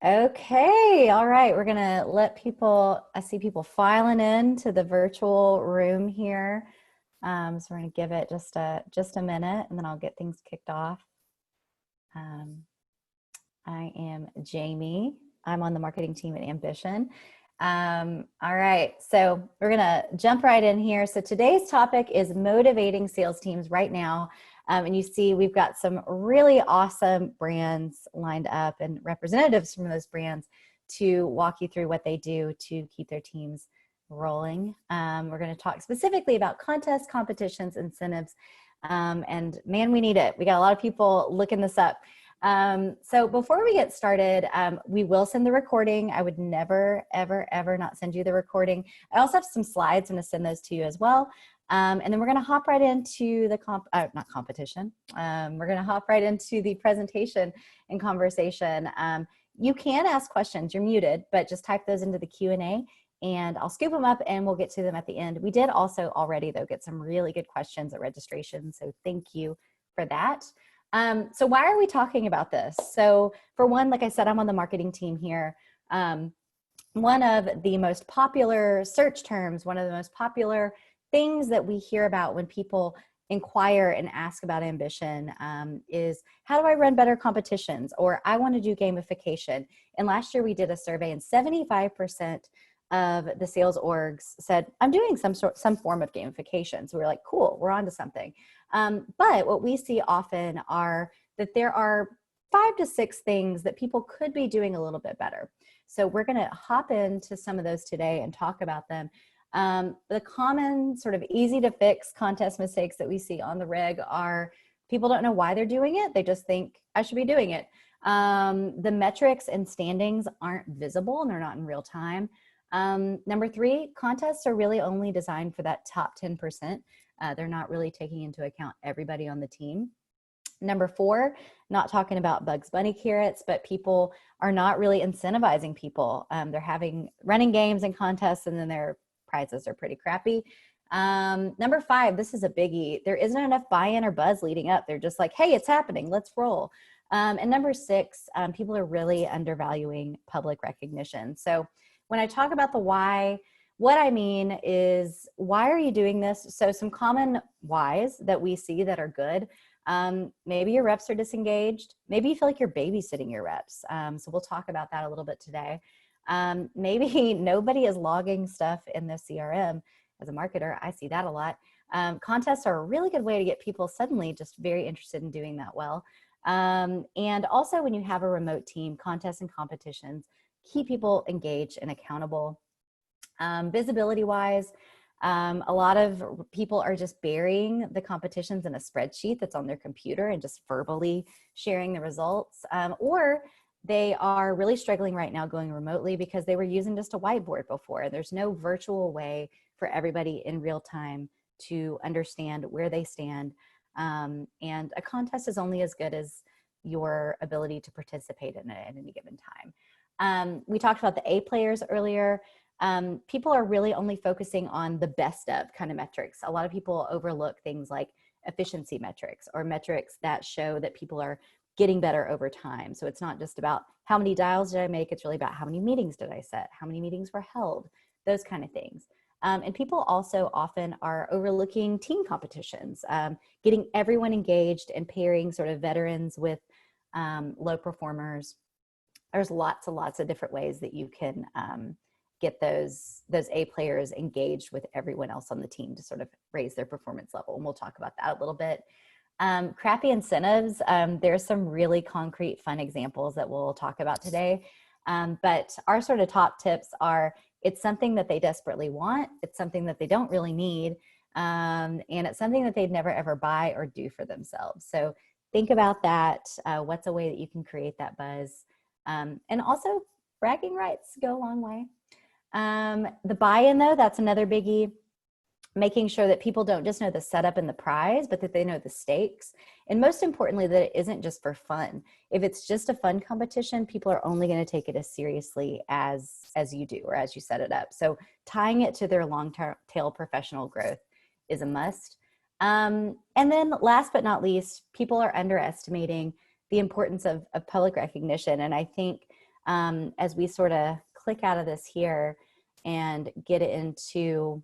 Okay, all right. We're gonna let people, I see people filing in to the virtual room here. So we're gonna give it just a minute and then I'll get things kicked off. Um, I am Jamie. I'm on the marketing team at Ambition. All right, so we're gonna jump right in here. So today's topic is motivating sales teams right now. And you see we've got some really awesome brands lined up and representatives from those brands to walk you through what they do to keep their teams rolling. We're going to talk specifically about contests, competitions, incentives, and man, we need it. We got a lot of people looking this up. So before we get started, we will send the recording. I would never, ever, ever not send you the recording. I also have some slides. I'm going to send those to you as well. And then we're going to hop right into the not competition. We're going to hop right into the presentation and conversation. You can ask questions. You're muted, but just type those into the Q&A and I'll scoop them up and we'll get to them at the end. We did also already, though, get some really good questions at registration. So thank you for that. So why are we talking about this? So for one, like I said, I'm on the marketing team here. One of the most popular search terms, one of the most popular things that we hear about when people inquire and ask about Ambition is, how do I run better competitions? Or I want to do gamification. And last year we did a survey and 75% of the sales orgs said, I'm doing some form of gamification. So we're like, cool, we're on to something. But what we see often are that there are 5 to 6 things that people could be doing a little bit better. So we're going to hop into some of those today and talk about them. The common sort of easy to fix contest mistakes that we see on the reg are people don't know why they're doing it. They just think I should be doing it. The metrics and standings aren't visible and they're not in real time. Number 3, contests are really only designed for that top 10%. They're not really taking into account everybody on the team. Number 4, not talking about Bugs Bunny carrots, but people are not really incentivizing people. They're having running games and contests and then their prizes are pretty crappy. Number 5, this is a biggie. There isn't enough buy-in or buzz leading up. They're just like, hey, it's happening, let's roll. And number 6, people are really undervaluing public recognition. So when I talk about the why, what I mean is, why are you doing this? So some common whys that we see that are good. Maybe your reps are disengaged. Maybe you feel like you're babysitting your reps. So we'll talk about that a little bit today. Maybe nobody is logging stuff in the CRM. As a marketer, I see that a lot. Contests are a really good way to get people suddenly just very interested in doing that well. And also when you have a remote team, contests and competitions keep people engaged and accountable. Visibility wise, a lot of people are just burying the competitions in a spreadsheet that's on their computer and just verbally sharing the results. Or they are really struggling right now going remotely because they were using just a whiteboard before. There's no virtual way for everybody in real time to understand where they stand. And a contest is only as good as your ability to participate in it at any given time. We talked about the A players earlier. People are really only focusing on the best of kind of metrics. A lot of people overlook things like efficiency metrics or metrics that show that people are getting better over time. So it's not just about how many dials did I make, it's really about how many meetings did I set, how many meetings were held, those kind of things. And people also often are overlooking team competitions, getting everyone engaged and pairing sort of veterans with low performers. There's lots and lots of different ways that you can get those A players engaged with everyone else on the team to sort of raise their performance level. And we'll talk about that a little bit. Crappy incentives, there's some really concrete, fun examples that we'll talk about today. But our sort of top tips are, it's something that they desperately want. It's something that they don't really need. And it's something that they'd never ever buy or do for themselves. So think about that. What's a way that you can create that buzz? And also bragging rights go a long way. The buy-in though, that's another biggie. Making sure that people don't just know the setup and the prize, but that they know the stakes. And most importantly, that it isn't just for fun. If it's just a fun competition, people are only going to take it as seriously as you do or as you set it up. So tying it to their long-term tail professional growth is a must. And then last but not least, people are underestimating the importance of public recognition. And I think as we sort of click out of this here and get into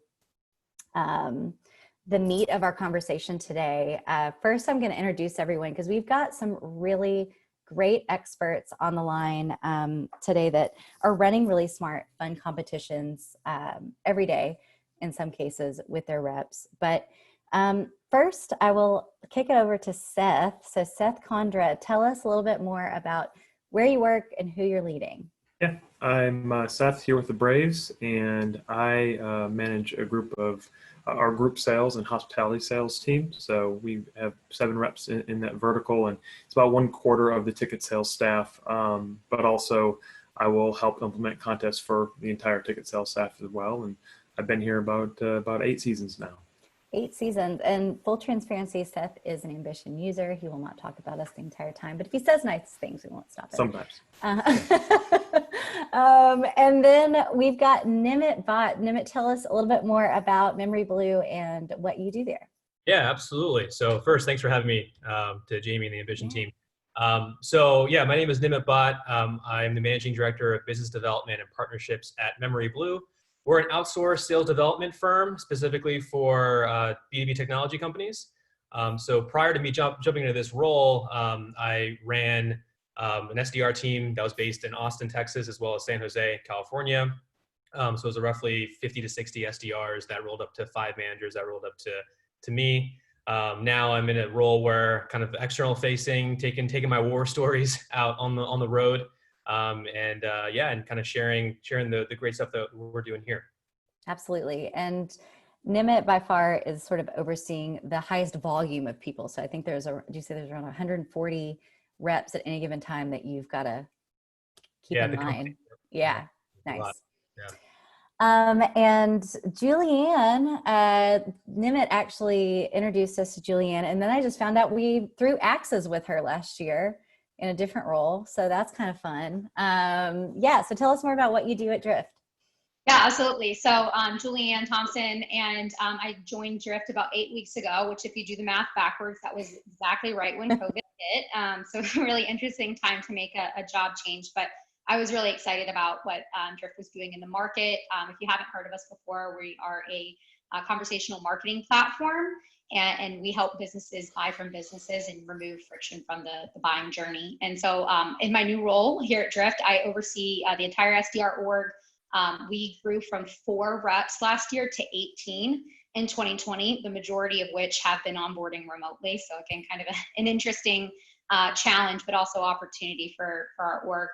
the meat of our conversation today. First, I'm going to introduce everyone because we've got some really great experts on the line today that are running really smart, fun competitions every day, in some cases with their reps. But first, I will kick it over to Seth. So Seth Condra, tell us a little bit more about where you work and who you're leading. Yeah, I'm Seth here with the Braves, and I manage a group of our group sales and hospitality sales team. So we have 7 reps in that vertical, and it's about 1/4 of the ticket sales staff. But also, I will help implement contests for the entire ticket sales staff as well. And I've been here about 8 seasons now. 8 seasons. And full transparency, Seth is an Ambition user. He will not talk about us the entire time, but if he says nice things, we won't stop it. Sometimes. And then we've got Nimit Bhatt. Nimit, tell us a little bit more about memoryBlue and what you do there. Yeah, absolutely. So first, thanks for having me, to Jamie and the Ambition team. So yeah, my name is Nimit Bhatt. I'm the Managing Director of Business Development and Partnerships at memoryBlue. We're an outsourced sales development firm specifically for B2B technology companies. So prior to me jumping into this role, I ran an SDR team that was based in Austin, Texas, as well as San Jose, California. So it was roughly 50 to 60 SDRs that rolled up to 5 managers that rolled up to me. Now I'm in a role where kind of external facing, taking my war stories out on the road. And kind of sharing the great stuff that we're doing here. Absolutely. And Nimit by far is sort of overseeing the highest volume of people. So I think there's around 140 reps at any given time that you've got to keep in mind. Yeah. Nice. Yeah. And Julianne, Nimit actually introduced us to Julianne, and then I just found out we threw axes with her last year in a different role. So that's kind of fun. So tell us more about what you do at Drift. Yeah, absolutely. So Julianne Thompson, and I joined Drift about 8 weeks ago, which if you do the math backwards, that was exactly right when COVID hit. So it's a really interesting time to make a job change. But I was really excited about what Drift was doing in the market. If you haven't heard of us before, we are a conversational marketing platform. And we help businesses buy from businesses and remove friction from the buying journey. And so in my new role here at Drift, I oversee the entire SDR org. We grew from 4 reps last year to 18 in 2020, the majority of which have been onboarding remotely. So again, kind of an interesting challenge, but also opportunity for our org.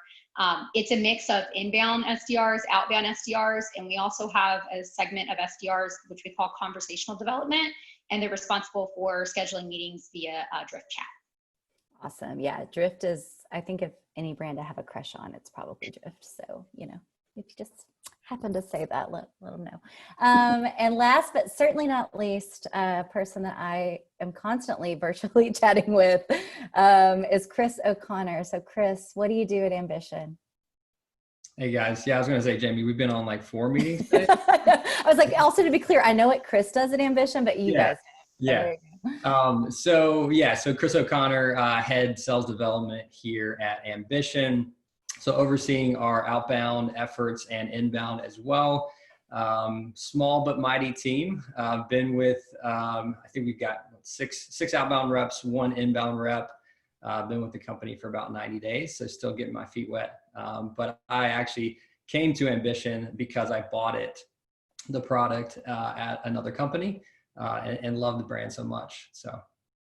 It's a mix of inbound SDRs, outbound SDRs, and we also have a segment of SDRs, which we call conversational development. And they're responsible for scheduling meetings via Drift chat. Awesome. Yeah. Drift is, I think if any brand I have a crush on, it's probably Drift. So, if you just happen to say that, let them know. And last, but certainly not least, a person that I am constantly virtually chatting with is Chris O'Connor. So Chris, what do you do at Ambition? Hey guys. Yeah, I was going to say, Jamie, we've been on like 4 meetings today. I was like, also to be clear, I know what Chris does at Ambition, but you guys. Yeah. So Chris O'Connor, head sales development here at Ambition. So overseeing our outbound efforts and inbound as well. Small but mighty team. Been with, I think we've got six outbound reps, 1 inbound rep. Been with the company for about 90 days, so still getting my feet wet. But I actually came to Ambition because I bought the product at another company and love the brand so much. So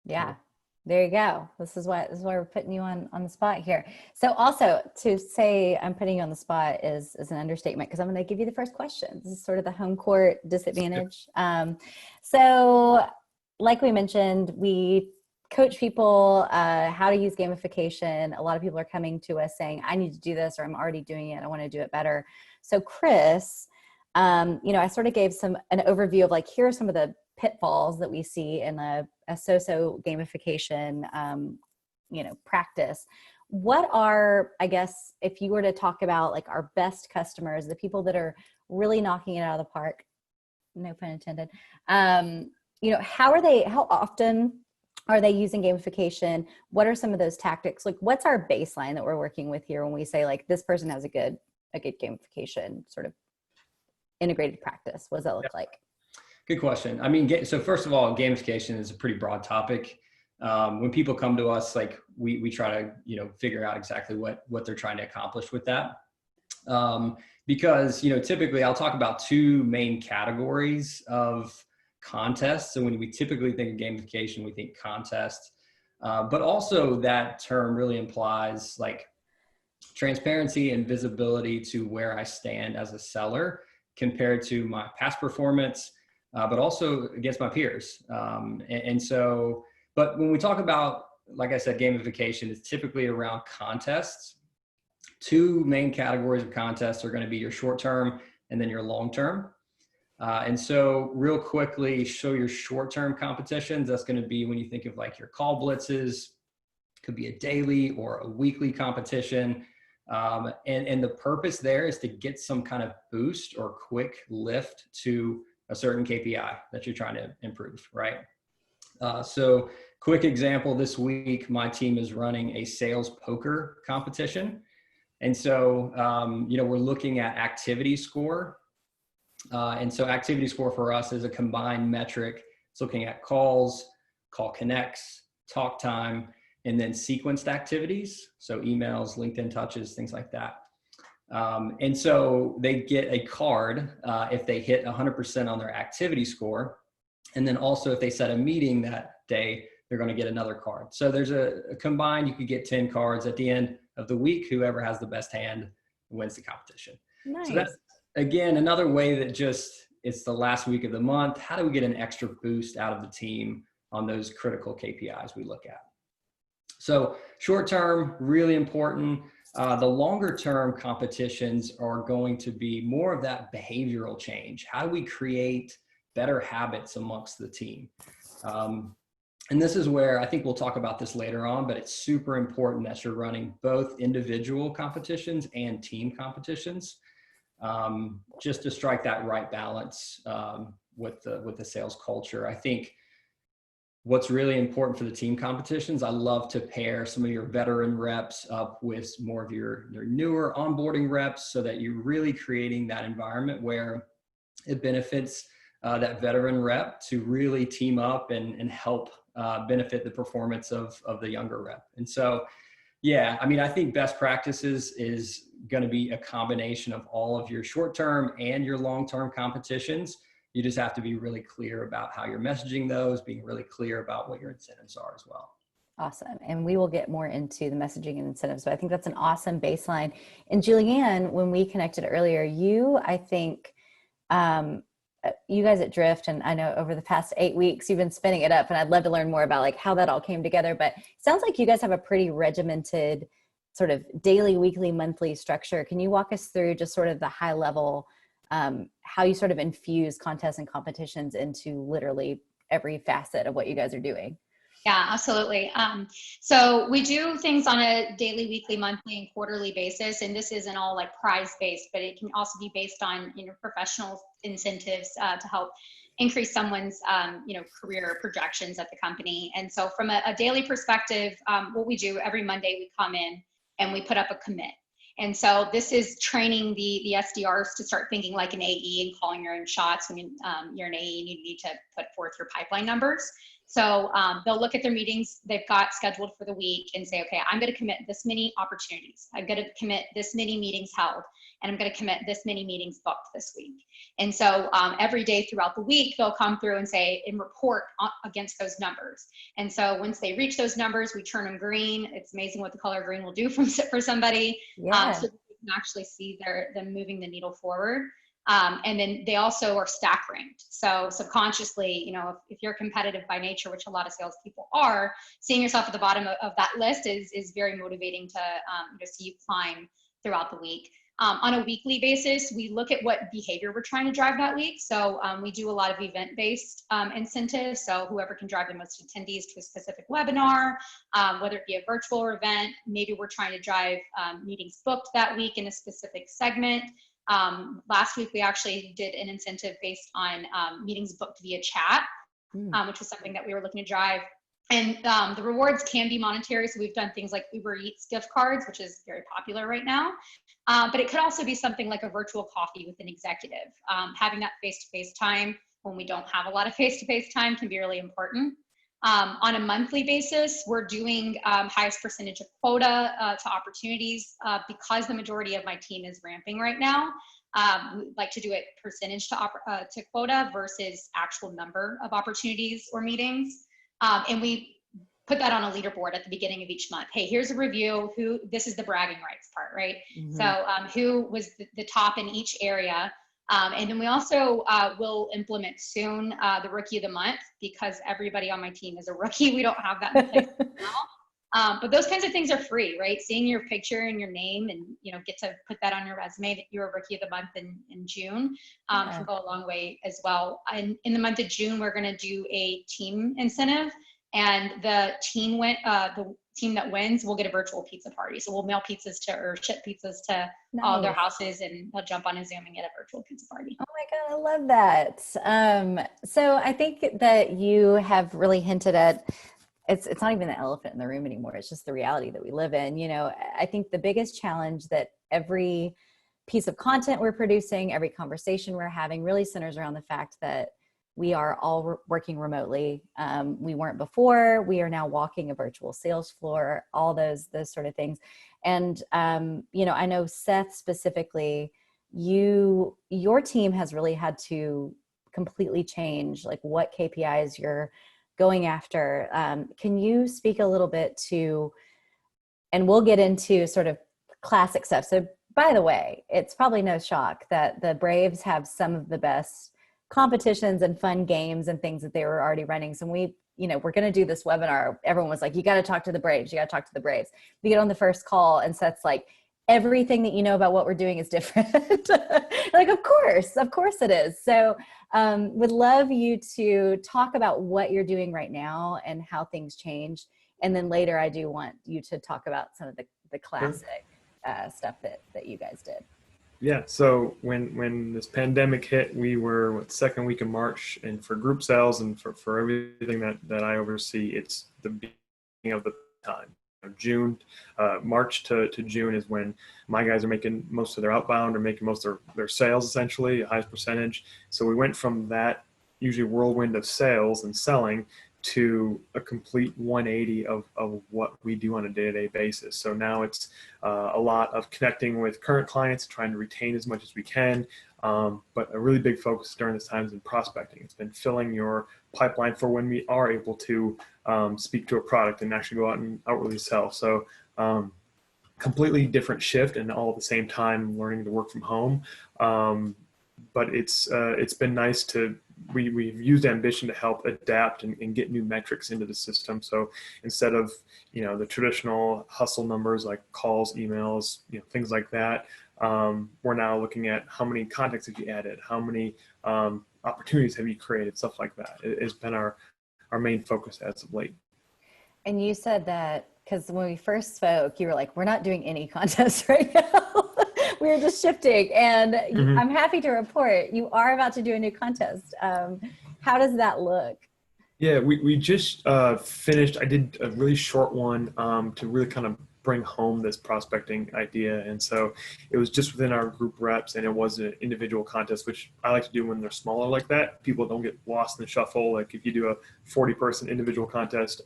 yeah, there you go. This is why we're putting you on the spot here. So also to say I'm putting you on the spot is an understatement, because I'm going to give you the first question. This is sort of the home court disadvantage. So like we mentioned, we coach people how to use gamification. A lot of people are coming to us saying, I need to do this, or I'm already doing it. I want to do it better. So Chris, I sort of gave an overview of like, here are some of the pitfalls that we see in a so-so gamification, practice. What are, I guess, if you were to talk about like our best customers, the people that are really knocking it out of the park, no pun intended, how often Are they using gamification? What are some of those tactics? Like, what's our baseline that we're working with here when we say like this person has a good gamification sort of integrated practice? What does that look like? Good question. I mean, so first of all, gamification is a pretty broad topic. When people come to us, like we try to, figure out exactly what they're trying to accomplish with that. Because, typically I'll talk about two main categories of contests. So when we typically think of gamification, we think contest, but also that term really implies like transparency and visibility to where I stand as a seller compared to my past performance, but also against my peers. But when we talk about, like I said, gamification, it's typically around contests. Two main categories of contests are going to be your short-term and then your long-term. And so real quickly, show your short-term competitions. That's going to be when you think of like your call blitzes, could be a daily or a weekly competition. And the purpose there is to get some kind of boost or quick lift to a certain KPI that you're trying to improve, right? So quick example, this week, my team is running a sales poker competition. And so, we're looking at activity score. And so activity score for us is a combined metric. It's looking at calls, call connects, talk time, and then sequenced activities. So emails, LinkedIn touches, things like that. And so they get a card if they hit 100% on their activity score. And then also if they set a meeting that day, they're going to get another card. So there's a combined, you could get 10 cards at the end of the week. Whoever has the best hand wins the competition. Nice. So that's, again, another way that it's the last week of the month. How do we get an extra boost out of the team on those critical KPIs we look at? So short term, really important. The longer term competitions are going to be more of that behavioral change. How do we create better habits amongst the team? And this is where I think we'll talk about this later on, but it's super important that you're running both individual competitions and team competitions, just to strike that right balance with the sales culture. I think what's really important for the team competitions, I love to pair some of your veteran reps up with more of your newer onboarding reps so that you're really creating that environment where it benefits that veteran rep to really team up and help benefit the performance of the younger rep. And so, yeah, I mean, I think best practices is going to be a combination of all of your short-term and your long-term competitions. You just have to be really clear about how you're messaging those, being really clear about what your incentives are as well. Awesome. And we will get more into the messaging and incentives, but I think that's an awesome baseline. And Julianne, when we connected earlier, I think, you guys at Drift, and I know over the past 8 weeks, you've been spinning it up, and I'd love to learn more about like how that all came together, but it sounds like you guys have a pretty regimented sort of daily, weekly, monthly structure. Can you walk us through just sort of the high level, how you sort of infuse contests and competitions into literally every facet of what you guys are doing? Yeah, absolutely. So we do things on a daily, weekly, monthly, and quarterly basis, and this isn't all like prize-based, but it can also be based on professional incentives to help increase someone's career projections at the company. And so from a daily perspective, what we do every Monday, we come in and we put up a commit. And so this is training the SDRs to start thinking like an AE and calling your own shots. When you're an AE, you need to put forth your pipeline numbers. So they'll look at their meetings they've got scheduled for the week and say, okay, I'm going to commit this many opportunities. I'm going to commit this many meetings held, and I'm going to commit this many meetings booked this week. And so every day throughout the week, they'll come through and say and report against those numbers. And so once they reach those numbers, we turn them green. It's amazing what the color green will do for somebody. Yeah. So you can actually see them moving the needle forward. And then they also are stack ranked. So subconsciously, if you're competitive by nature, which a lot of salespeople are, seeing yourself at the bottom of that list is very motivating to see you climb throughout the week. On a weekly basis, we look at what behavior we're trying to drive that week. So we do a lot of event-based incentives. So whoever can drive the most attendees to a specific webinar, whether it be a virtual event, maybe we're trying to drive meetings booked that week in a specific segment. Last week, we actually did an incentive based on meetings booked via chat, which was something that we were looking to drive. And the rewards can be monetary. So we've done things like Uber Eats gift cards, which is very popular right now. But it could also be something like a virtual coffee with an executive. Having that face-to-face time when we don't have a lot of face-to-face time can be really important. On a monthly basis, we're doing highest percentage of quota to opportunities because the majority of my team is ramping right now. We like to do it percentage to quota versus actual number of opportunities or meetings. And we put that on a leaderboard at the beginning of each month. Hey, here's a review. This is the bragging rights part, right? Mm-hmm. So who was the top in each area? And then we also will implement soon the Rookie of the Month, because everybody on my team is a rookie. We don't have that in place now. But those kinds of things are free, right? Seeing your picture and your name and, get to put that on your resume that you're a Rookie of the Month in June can go a long way as well. And in the month of June, we're going to do a team incentive, and the team that wins will get a virtual pizza party. So we'll mail pizzas or ship pizzas to all their houses, and they'll jump on a Zoom and get a virtual pizza party. Oh my God, I love that. So I think that you have really hinted at, it's not even the elephant in the room anymore. It's just the reality that we live in. I think the biggest challenge that every piece of content we're producing, every conversation we're having really centers around the fact that we are all working remotely. We weren't before. We are now walking a virtual sales floor, all those sort of things. And, I know Seth specifically, your team has really had to completely change like what KPIs you're going after. Can you speak a little bit to, and we'll get into sort of classic stuff. So by the way, it's probably no shock that the Braves have some of the best competitions and fun games and things that they were already running. So we're going to do this webinar. Everyone was like, you got to talk to the Braves. You got to talk to the Braves. We get on the first call and Seth's like, everything that you know about what we're doing is different. Like, of course it is. So would love you to talk about what you're doing right now and how things change. And then later I do want you to talk about some of the classic stuff that you guys did. Yeah, so when this pandemic hit, we were second week of March, and for group sales and for everything that I oversee, it's the beginning of the time. June, March to June is when my guys are making most of their outbound or making most of their sales, essentially, the highest percentage. So we went from that usually whirlwind of sales and selling to a complete 180 of what we do on a day-to-day basis. So now it's a lot of connecting with current clients, trying to retain as much as we can, but a really big focus during this time is in prospecting. It's been filling your pipeline for when we are able to speak to a product and actually go out and outwardly sell. So completely different shift, and all at the same time learning to work from home. But it's been nice to, we've used Ambition to help adapt and get new metrics into the system. So instead of, the traditional hustle numbers like calls, emails, things like that, we're now looking at how many contacts have you added, how many opportunities have you created, stuff like that. It's been our main focus as of late. And you said that because when we first spoke, you were like, we're not doing any contests right now. We were just shifting, and I'm happy to report you are about to do a new contest. How does that look? Yeah, we just finished. I did a really short one to really kind of bring home this prospecting idea. And so it was just within our group reps, and it was an individual contest, which I like to do when they're smaller like that. People don't get lost in the shuffle. Like if you do a 40-person individual contest.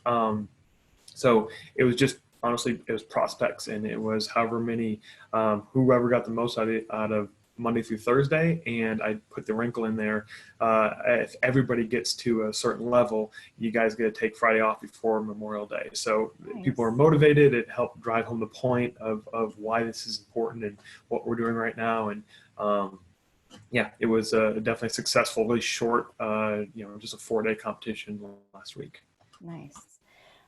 So it was just, honestly, it was prospects, and it was however many, whoever got the most out of Monday through Thursday. And I put the wrinkle in there. If everybody gets to a certain level, you guys get to take Friday off before Memorial Day. So nice. People are motivated. It helped drive home the point of why this is important and what we're doing right now. And yeah, it was definitely successful, really short, just a 4-day competition last week. Nice.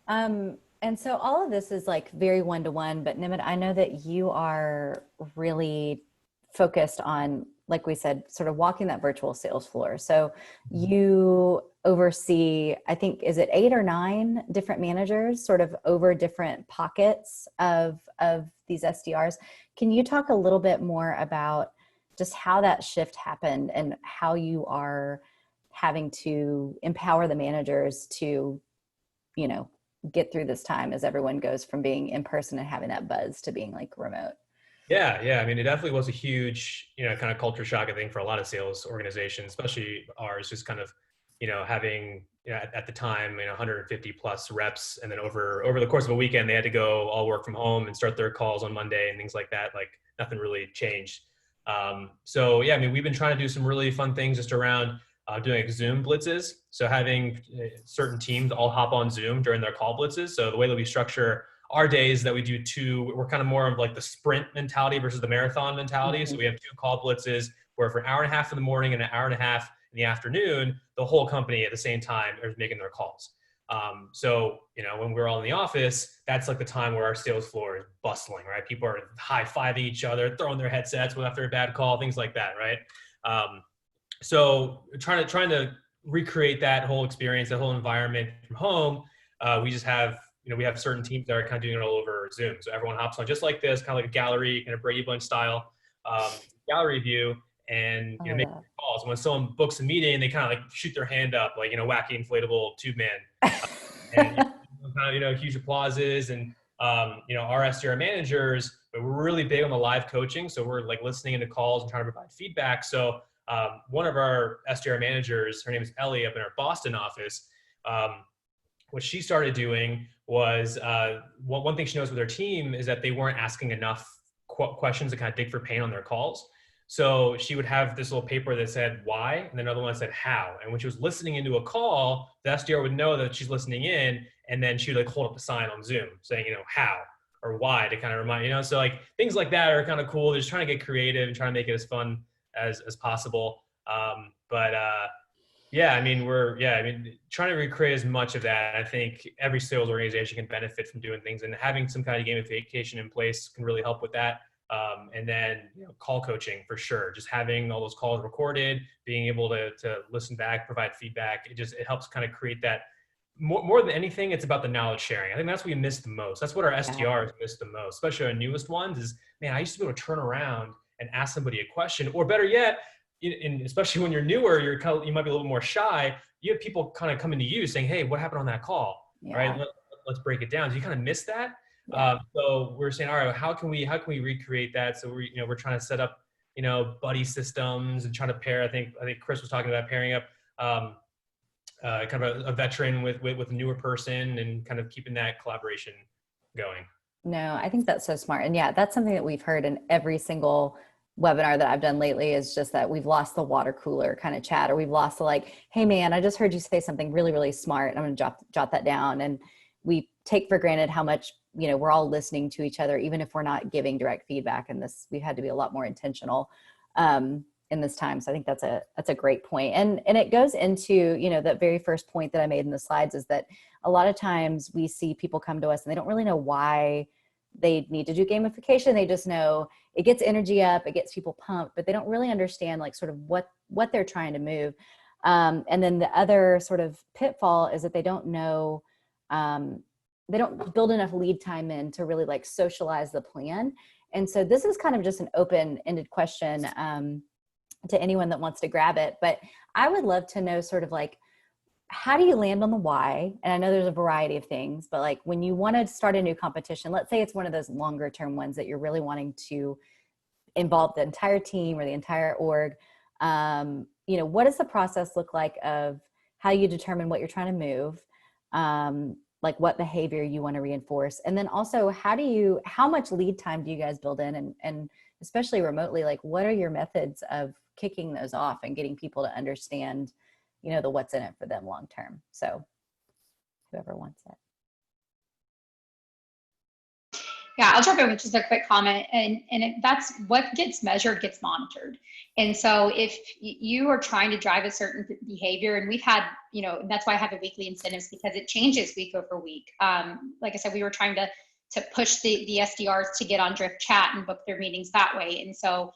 And so all of this is like very one-to-one, but Nimit, I know that you are really focused on, like we said, sort of walking that virtual sales floor. So you oversee, I think, is it 8 or 9 different managers sort of over different pockets of these SDRs. Can you talk a little bit more about just how that shift happened and how you are having to empower the managers to you know, get through this time as everyone goes from being in person and having that buzz to being like remote? Yeah. I mean, it definitely was a huge, kind of culture shock, I think, for a lot of sales organizations, especially ours, just kind of, having, at the time, 150 plus reps. And then over the course of a weekend, they had to go all work from home and start their calls on Monday and things like that. Like nothing really changed. So yeah, I mean, we've been trying to do some really fun things just around doing like Zoom blitzes. So having certain teams all hop on Zoom during their call blitzes. So the way that we structure our days that we do we're kind of more of like the sprint mentality versus the marathon mentality. Mm-hmm. So we have 2 call blitzes where for an hour and a half in the morning and an hour and a half in the afternoon, the whole company at the same time is making their calls. So, when we're all in the office, that's like the time where our sales floor is bustling, right? People are high-fiving each other, throwing their headsets after a bad call, things like that, right? So trying to recreate that whole experience, that whole environment from home, we just have, we have certain teams that are kind of doing it all over Zoom. So everyone hops on just like this, kind of like a gallery, kind of Brady Bunch style gallery view, and make calls. And when someone books a meeting, they kind of like shoot their hand up, like wacky inflatable tube man, and kind of huge applauses. And our SDR managers, but we're really big on the live coaching, so we're like listening into calls and trying to provide feedback. So one of our SDR managers, her name is Ellie, up in our Boston office. What she started doing was one thing she knows with her team is that they weren't asking enough questions to kind of dig for pain on their calls. So she would have this little paper that said why, and another one that said how. And when she was listening into a call, the SDR would know that she's listening in, and then she would like hold up a sign on Zoom saying, how or why, to kind of remind, so like things like that are kind of cool. They're just trying to get creative and trying to make it as fun as possible. Yeah, I mean, trying to recreate as much of that. I think every sales organization can benefit from doing things, and having some kind of gamification in place can really help with that. And then call coaching for sure. Just having all those calls recorded, being able to listen back, provide feedback. It helps kind of create that. More than anything, it's about the knowledge sharing. I think that's what we miss the most. That's what our SDRs miss the most, especially our newest ones. Is I used to be able to turn around and ask somebody a question, or better yet, and especially when you're newer, you might be a little more shy. You have people kind of coming to you saying, "Hey, what happened on that call?" Yeah. Right? Let's break it down. So you kind of miss that. Yeah. So we're saying, all right, how can we recreate that? So we're trying to set up, buddy systems and trying to pair. I think Chris was talking about pairing up kind of a veteran with a newer person and kind of keeping that collaboration going. No, I think that's so smart. And yeah, that's something that we've heard in every single webinar that I've done lately, is just that we've lost the water cooler kind of chat, or we've lost the like, hey man, I just heard you say something really, really smart. I'm going to jot that down. And we take for granted how much, we're all listening to each other, even if we're not giving direct feedback. And we've had to be a lot more intentional in this time. So I think that's a great point. And it goes into, that very first point that I made in the slides, is that a lot of times we see people come to us and they don't really know why they need to do gamification. They just know it gets energy up, it gets people pumped, but they don't really understand like sort of what they're trying to move. And then the other sort of pitfall is that they don't know, they don't build enough lead time in to really like socialize the plan. And so this is kind of just an open-ended question to anyone that wants to grab it. But I would love to know sort of like, how do you land on the why? And I know there's a variety of things, but like when you want to start a new competition, let's say it's one of those longer term ones that you're really wanting to involve the entire team or the entire org, what does the process look like of how you determine what you're trying to move? Like what behavior you want to reinforce. And then also how much lead time do you guys build in? And especially remotely, like what are your methods of kicking those off and getting people to understand, the what's in it for them long term? So whoever wants it. Yeah, I'll jump in with just a quick comment. That's what gets measured gets monitored. And so if you are trying to drive a certain behavior, and we've had, that's why I have a weekly incentives, because it changes week over week. Like I said, we were trying to push the SDRs to get on Drift Chat and book their meetings that way. And so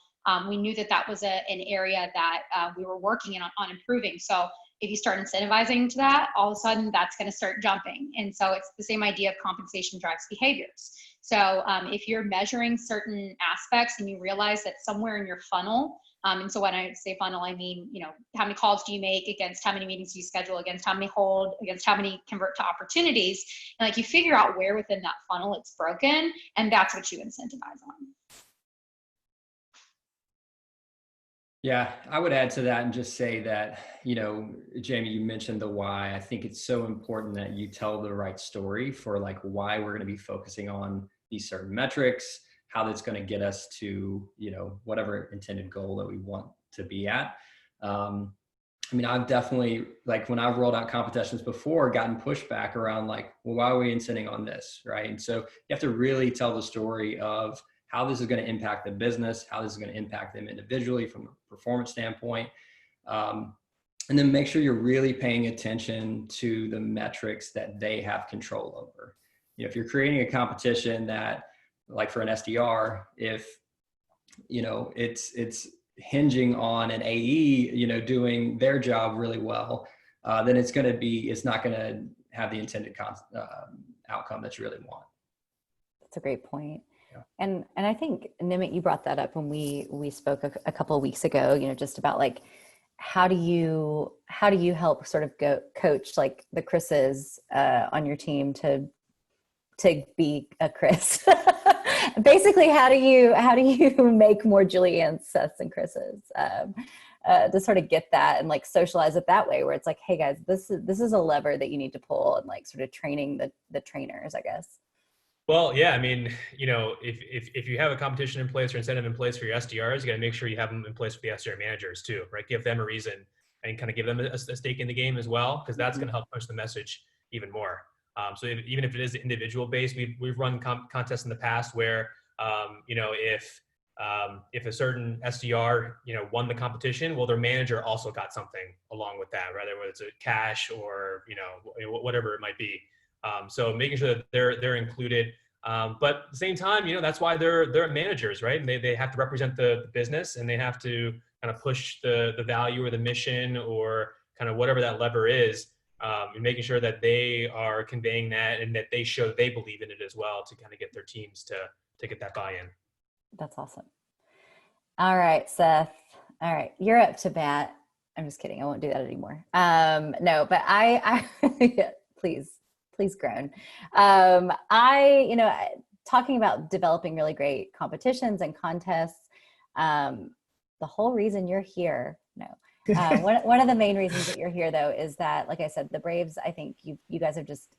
we knew that was an area that we were working on improving. So if you start incentivizing to that, all of a sudden that's going to start jumping. And so it's the same idea of compensation drives behaviors. So if you're measuring certain aspects and you realize that somewhere in your funnel, and so when I say funnel, I mean, you know, how many calls do you make against how many meetings do you schedule, against how many hold, against how many convert to opportunities. And like you figure out where within that funnel it's broken, and that's what you incentivize on. Yeah, I would add to that and just say that, you know, Jamie, you mentioned the why. I think it's so important that you tell the right story for like why we're going to be focusing on these certain metrics, how that's going to get us to, you know, whatever intended goal that we want to be at. I mean, I've definitely, like when I've rolled out competitions before, gotten pushback around like, well, why are we incenting on this, right? And so you have to really tell the story of how this is going to impact the business, how this is going to impact them individually from a performance standpoint. And then make sure you're really paying attention to the metrics that they have control over. You know, if you're creating a competition that, like for an SDR, if, you know, it's hinging on an AE, you know, doing their job really well, then it's not going to have the intended outcome that you really want. That's a great point. Yeah. And I think, Nimit, you brought that up when we spoke a couple of weeks ago, you know, just about like, how do you help sort of coach like the Chris's on your team to be a Chris? Basically, how do you make more Julianne, Seths, and Chris's to sort of get that and like socialize it that way, where it's like, hey guys, this is a lever that you need to pull, and like sort of training the trainers, I guess. Well, yeah, I mean, you know, if you have a competition in place or incentive in place for your SDRs, you got to make sure you have them in place for the SDR managers too, right? Give them a reason and kind of give them a stake in the game as well, because that's going to help push the message even more. So even if it is individual based, we've run contests in the past where, you know, if a certain SDR, you know, won the competition, well, their manager also got something along with that, right? Whether it's a cash or, you know, whatever it might be. So making sure that they're included, but at the same time, you know, that's why they're managers, right? And they have to represent the business, and they have to kind of push the value or the mission or kind of whatever that lever is, and making sure that they are conveying that and that they show they believe in it as well to kind of get their teams to get that buy-in. That's awesome. All right, Seth. All right, you're up to bat. I'm just kidding. I won't do that anymore. No, but I yeah, please groan. You know, talking about developing really great competitions and contests, the whole reason you're here, one of the main reasons that you're here though, is that, like I said, the Braves, I think you guys are just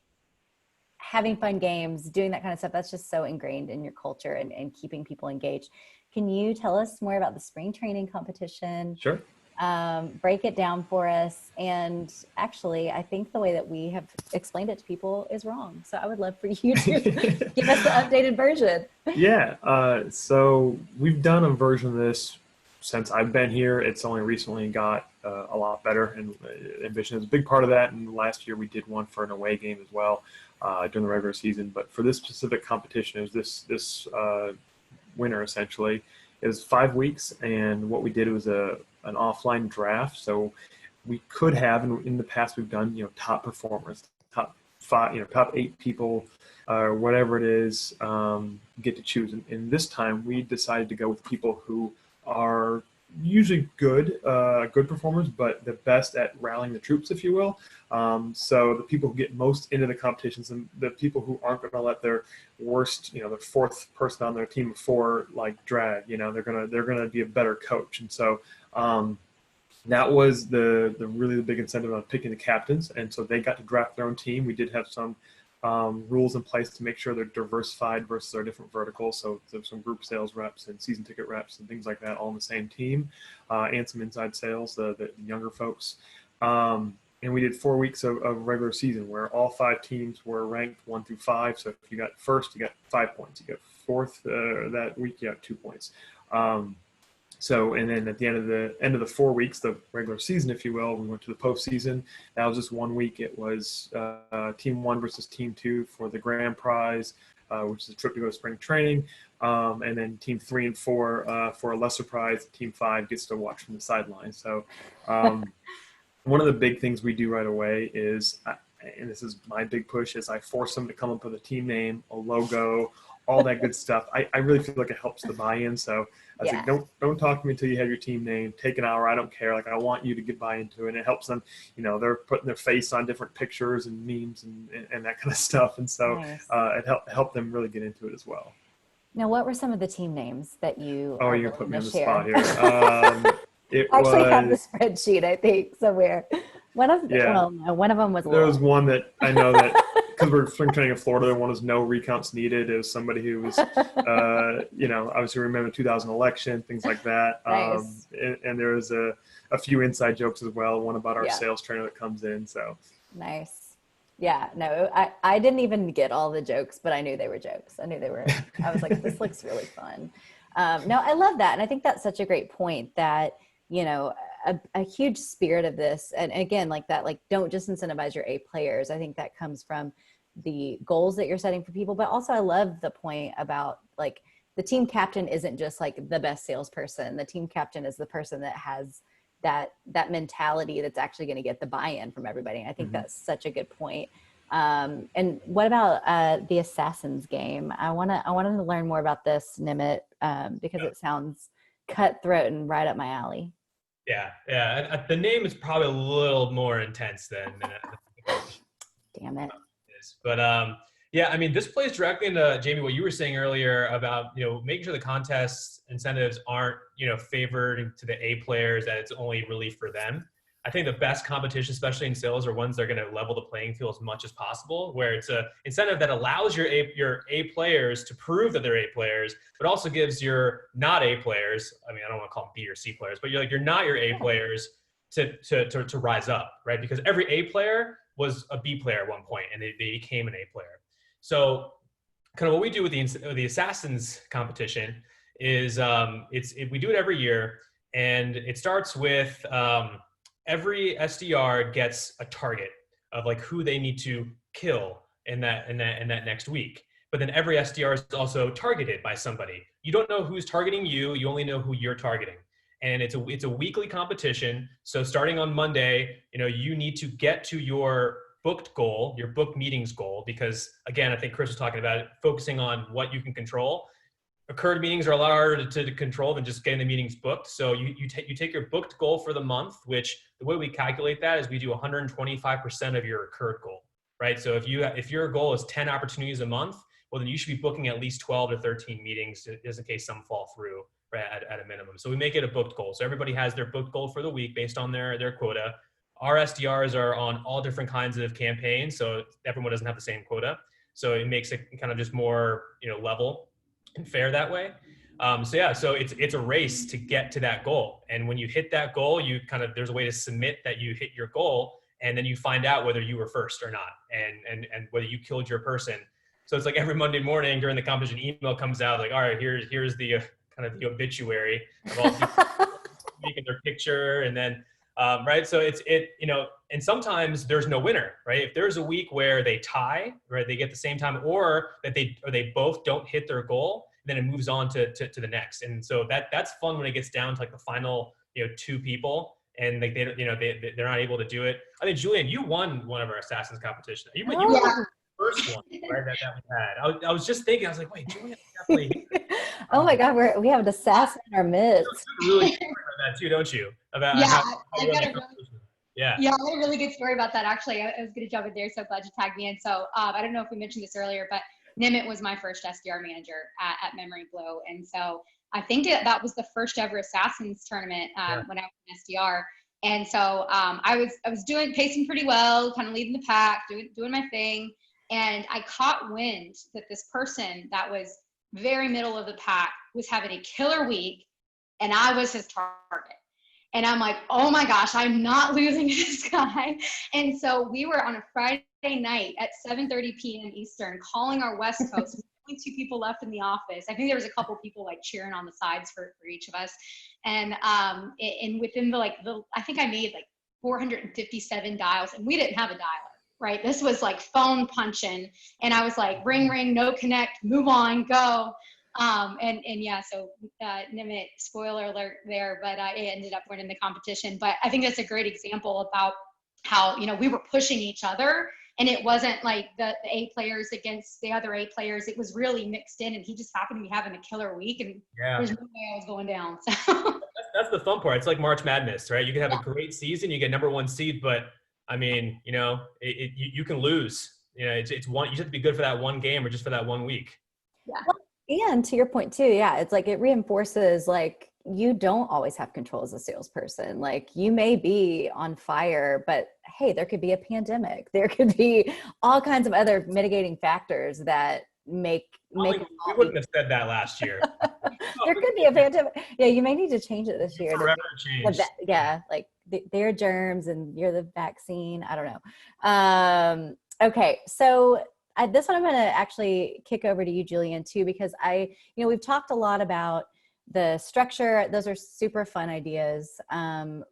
having fun games, doing that kind of stuff. That's just so ingrained in your culture and keeping people engaged. Can you tell us more about the spring training competition? Sure. Break it down for us. And actually, I think the way that we have explained it to people is wrong. So I would love for you to give us the updated version. Yeah. So we've done a version of this since I've been here. It's only recently got a lot better, and Ambition is a big part of that. And last year we did one for an away game as well during the regular season. But for this specific competition, it was this winter essentially. It was 5 weeks, and what we did was an offline draft. So we could have, in the past we've done, you know, top performers, top 5, you know, top 8 people, whatever it is, get to choose. And this time we decided to go with people who are usually good performers, but the best at rallying the troops, if you will. So the people who get most into the competitions, and the people who aren't going to let their worst, you know, the 4th person on their team of 4 like drag, you know, they're gonna be a better coach. And so that was the really the big incentive on picking the captains. And so they got to draft their own team. We did have some rules in place to make sure they're diversified versus our different verticals. So there's some group sales reps and season ticket reps and things like that all on the same team, and some inside sales, the younger folks. And we did 4 weeks of regular season where all 5 teams were ranked 1 through 5. So if you got first, you got 5 points. You got 4th that week, you got 2 points. So, and then at the end of the 4 weeks, the regular season, if you will, we went to the postseason. That was just 1 week. It was Team 1 versus Team 2 for the grand prize, which is a trip to go to spring training. And then Team 3 and 4 for a lesser prize. Team 5 gets to watch from the sidelines. So one of the big things we do right away is, and this is my big push, is I force them to come up with a team name, a logo, all that good stuff. I really feel like it helps the buy-in. So I was like, don't talk to me until you have your team name. Take an hour. I don't care. Like, I want you to get buy into it. And it helps them, they're putting their face on different pictures and memes and that kind of stuff. And so Nice. it helped them really get into it as well. Now, what were some of the team names that you Oh, are you're putting me on willing the to spot share? here. I actually have the spreadsheet, I think, somewhere. One of them was there was one that I know that because we're spring training in Florida, one was no recounts needed. It was somebody who was, obviously remember 2000 election, things like that. Nice. And there was a few inside jokes as well. One about our sales trainer that comes in. So nice. Yeah, no, I didn't even get all the jokes, but I knew they were jokes. I was like, this looks really fun. No, I love that. And I think that's such a great point that, a huge spirit of this. And again, like that, like, don't just incentivize your A players. I think that comes from the goals that you're setting for people. But also I love the point about, like, the team captain isn't just like the best salesperson. The team captain is the person that has that mentality that's actually going to get the buy-in from everybody. And I think that's such a good point. And what about the Assassins game? I wanted to learn more about this, Nimit, because it sounds cutthroat and right up my alley. Yeah. The name is probably a little more intense than Damn it. But I mean, this plays directly into, Jamie, what you were saying earlier about, making sure the contest incentives aren't, favored to the A players, that it's only really for them. I think the best competition, especially in sales, are ones that are going to level the playing field as much as possible, where it's a incentive that allows your A players to prove that they're A players, but also gives your not A players, I mean, I don't want to call them B or C players, but you're not your A players to rise up, right? Because every A player was a B player at one point, and they became an A player. So kind of what we do with the Assassins competition is we do it every year, and it starts with every SDR gets a target of like who they need to kill in that next week. But then every SDR is also targeted by somebody. You don't know who's targeting you. You only know who you're targeting. And it's a weekly competition. So starting on Monday, you need to get to your booked goal, your booked meetings goal, because again, I think Chris was talking about it, focusing on what you can control. Occurred meetings are a lot harder to control than just getting the meetings booked. So you take your booked goal for the month, which the way we calculate that is we do 125% of your occurred goal, right? So if your goal is 10 opportunities a month, well, then you should be booking at least 12 to 13 meetings just in case some fall through, right, at a minimum. So we make it a booked goal. So everybody has their booked goal for the week based on their quota. Our SDRs are on all different kinds of campaigns, so everyone doesn't have the same quota. So it makes it kind of just more, level and fair that way. So it's a race to get to that goal. And when you hit that goal, there's a way to submit that you hit your goal, and then you find out whether you were first or not, and whether you killed your person. So it's like every Monday morning during the competition, email comes out like, all right, here's the kind of the obituary of all people making their picture, and then right. So and sometimes there's no winner, right? If there's a week where they tie, right, they get the same time, or they both don't hit their goal, then it moves on to the next. And so that's fun when it gets down to like the final, two people, and like they're not able to do it. I think Julianne, you won one of our Assassins competitions. You were the first one, right? That we had. I was just thinking, I was like, wait, Julianne definitely. Oh my God, we have an assassin in our midst. You're really story about that too, don't you? About I how got I had a really good story about that, actually. I was going to jump in there, so glad you tagged me in. So I don't know if we mentioned this earlier, but Nimit was my first SDR manager at memoryBlue. And so I think that was the first ever Assassins tournament when I was an SDR. And so I was pacing pretty well, kind of leading the pack, doing my thing. And I caught wind that this person that was very middle of the pack was having a killer week, and I was his target. And I'm like, oh my gosh, I'm not losing this guy. And so we were on a Friday night at 7:30 p.m. Eastern calling our West Coast. Only 2 people left in the office. I think there was a couple people like cheering on the sides for each of us. And within I think I made like 457 dials, and we didn't have a dialer, right? This was like phone punching. And I was like, ring, ring, no connect, move on, go. And yeah, so Nimit, spoiler alert there, but it ended up winning the competition. But I think that's a great example about how, we were pushing each other, and it wasn't like the A players against the other A players. It was really mixed in, and he just happened to be having a killer week, and there's no way I was going down. So That's the fun part. It's like March Madness, right? You can have a great season, you get #1 seed, but I mean, you can lose. It's one. You just have to be good for that one game or just for that 1 week. Yeah. And to your point too, yeah, it's like it reinforces like you don't always have control as a salesperson. Like you may be on fire, but hey, there could be a pandemic. There could be all kinds of other mitigating factors that make We wouldn't have said that last year. there could be a pandemic. Yeah, you may need to change it this year. Forever changed. Yeah, like they're germs and you're the vaccine. I don't know. Okay, so this one I'm going to actually kick over to you, Julianne, too, because we've talked a lot about the structure. Those are super fun ideas I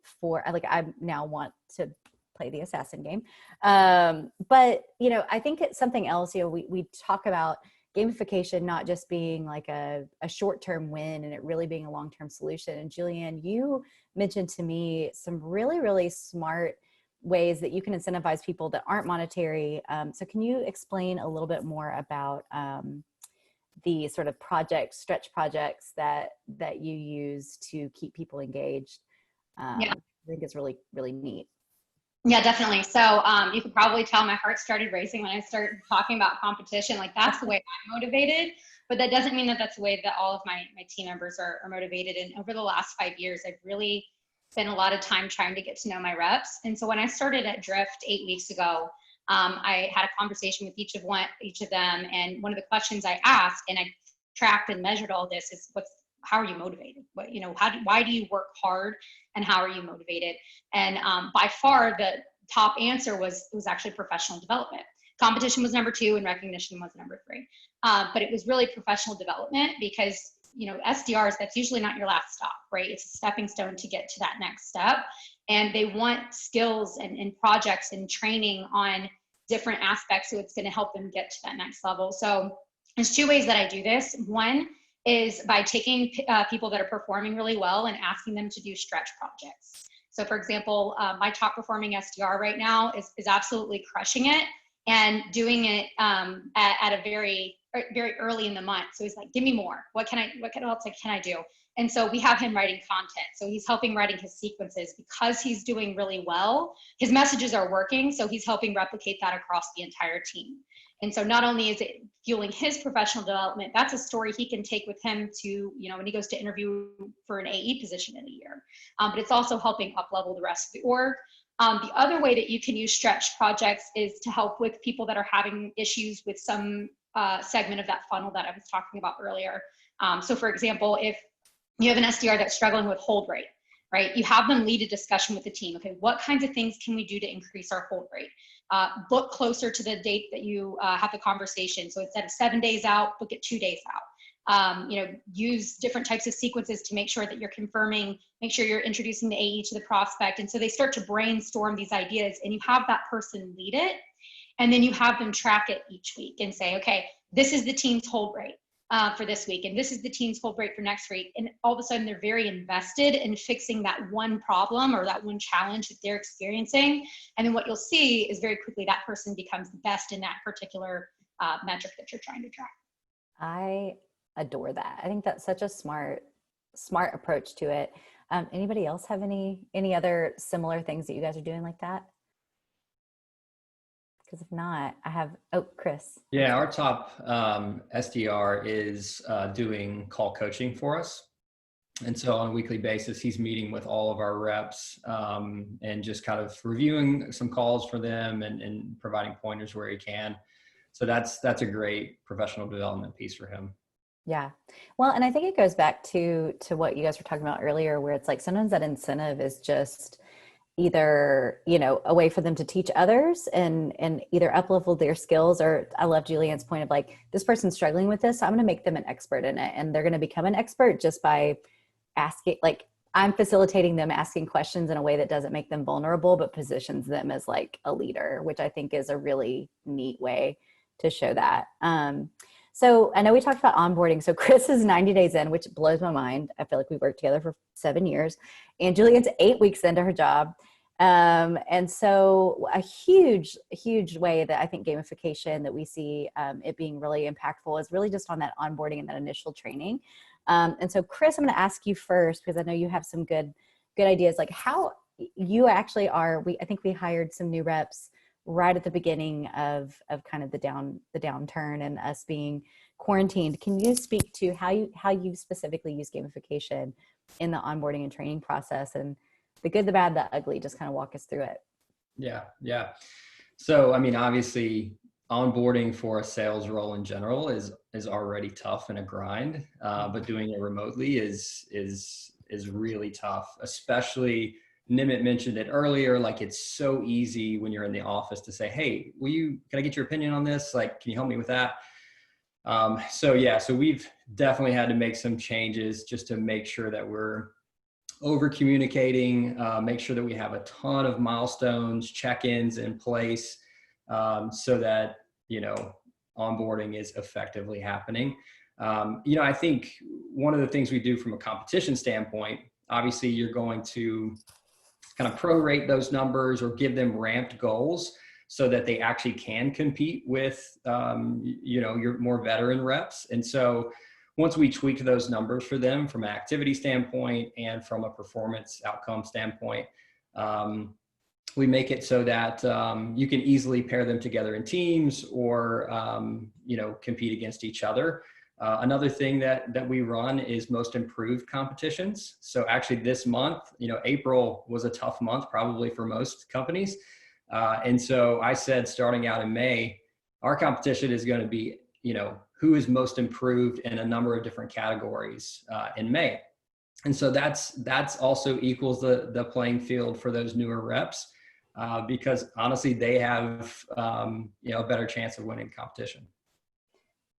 now want to play the assassin game. But, I think it's something else, we talk about gamification not just being like a short-term win and it really being a long-term solution. And Julianne, you mentioned to me some really, really smart ways that you can incentivize people that aren't monetary. So can you explain a little bit more about the sort of stretch projects that you use to keep people engaged? Yeah. I think it's really, really neat. Yeah, definitely. So you could probably tell my heart started racing when I started talking about competition. Like that's the way I'm motivated, but that doesn't mean that that's the way that all of my team members are motivated. And over the last 5 years, I've really spent a lot of time trying to get to know my reps. And so when I started at Drift 8 weeks ago, I had a conversation with each of them. And one of the questions I asked, and I tracked and measured all this, is how are you motivated? Why do you work hard, and how are you motivated? And by far the top answer was actually professional development. Competition was number 2 and recognition was number 3. But it was really professional development because, SDRs, that's usually not your last stop, right? It's a stepping stone to get to that next step. And they want skills and projects and training on different aspects. So it's going to help them get to that next level. So there's 2 ways that I do this. One is by taking people that are performing really well and asking them to do stretch projects. So for example, my top performing SDR right now is absolutely crushing it and doing it at a very early in the month. So he's like, give me more. What else can I do? And so we have him writing content. So he's helping writing his sequences because he's doing really well. His messages are working. So he's helping replicate that across the entire team. And so not only is it fueling his professional development, that's a story he can take with him to, when he goes to interview for an AE position in a year. But it's also helping up-level the rest of the org. The other way that you can use stretch projects is to help with people that are having issues with some segment of that funnel that I was talking about earlier. So for example, if you have an SDR that's struggling with hold rate, right? You have them lead a discussion with the team. Okay, what kinds of things can we do to increase our hold rate? Book closer to the date that you have the conversation. So instead of 7 days out, book it 2 days out. Use different types of sequences to make sure that you're confirming, make sure you're introducing the AE to the prospect. And so they start to brainstorm these ideas and you have that person lead it. And then you have them track it each week and say, okay, this is the team's hold rate for this week. And this is the team's hold rate for next week. And all of a sudden they're very invested in fixing that one problem or that one challenge that they're experiencing. And then what you'll see is very quickly that person becomes the best in that particular metric that you're trying to track. I adore that. I think that's such a smart approach to it. Anybody else have any other similar things that you guys are doing like that? Because if not, I have, Chris. Yeah, our top SDR is doing call coaching for us. And so on a weekly basis, he's meeting with all of our reps and just kind of reviewing some calls for them and providing pointers where he can. So that's a great professional development piece for him. Yeah. Well, and I think it goes back to what you guys were talking about earlier, where it's like sometimes that incentive is just either, a way for them to teach others and either up-level their skills, or I love Julianne's point of like, this person's struggling with this, so I'm going to make them an expert in it. And they're going to become an expert just by asking, like I'm facilitating them asking questions in a way that doesn't make them vulnerable, but positions them as like a leader, which I think is a really neat way to show that. So I know we talked about onboarding. So Chris is 90 days in, which blows my mind. I feel like we worked together for 7 years, and Julianne's 8 weeks into her job. And so a huge way that I think gamification that we see it being really impactful is really just on that onboarding and that initial training. And so Chris, I'm going to ask you first, because I know you have some good ideas, like how you actually are. I think we hired some new reps right at the beginning of kind of the downturn and us being quarantined. Can you speak to how you specifically use gamification in the onboarding and training process, and the good, the bad, the ugly? Just kind of walk us through it. Yeah. So, I mean, obviously onboarding for a sales role in general is already tough and a grind, but doing it remotely is really tough, especially Nimit mentioned it earlier. Like, it's so easy when you're in the office to say, hey, can I get your opinion on this? Like, can you help me with that? So we've definitely had to make some changes just to make sure that we're over communicating, make sure that we have a ton of milestones, check-ins in place, so that, onboarding is effectively happening. I think one of the things we do from a competition standpoint, obviously you're going to kind of prorate those numbers or give them ramped goals so that they actually can compete with, your more veteran reps. And so once we tweaked those numbers for them from an activity standpoint and from a performance outcome standpoint, we make it so that you can easily pair them together in teams or, compete against each other. Another thing that we run is most improved competitions. So actually this month, April was a tough month probably for most companies. And so I said, starting out in May, our competition is going to be, who is most improved in a number of different categories in May. And so that's also equals the playing field for those newer reps, because honestly, they have, a better chance of winning competition.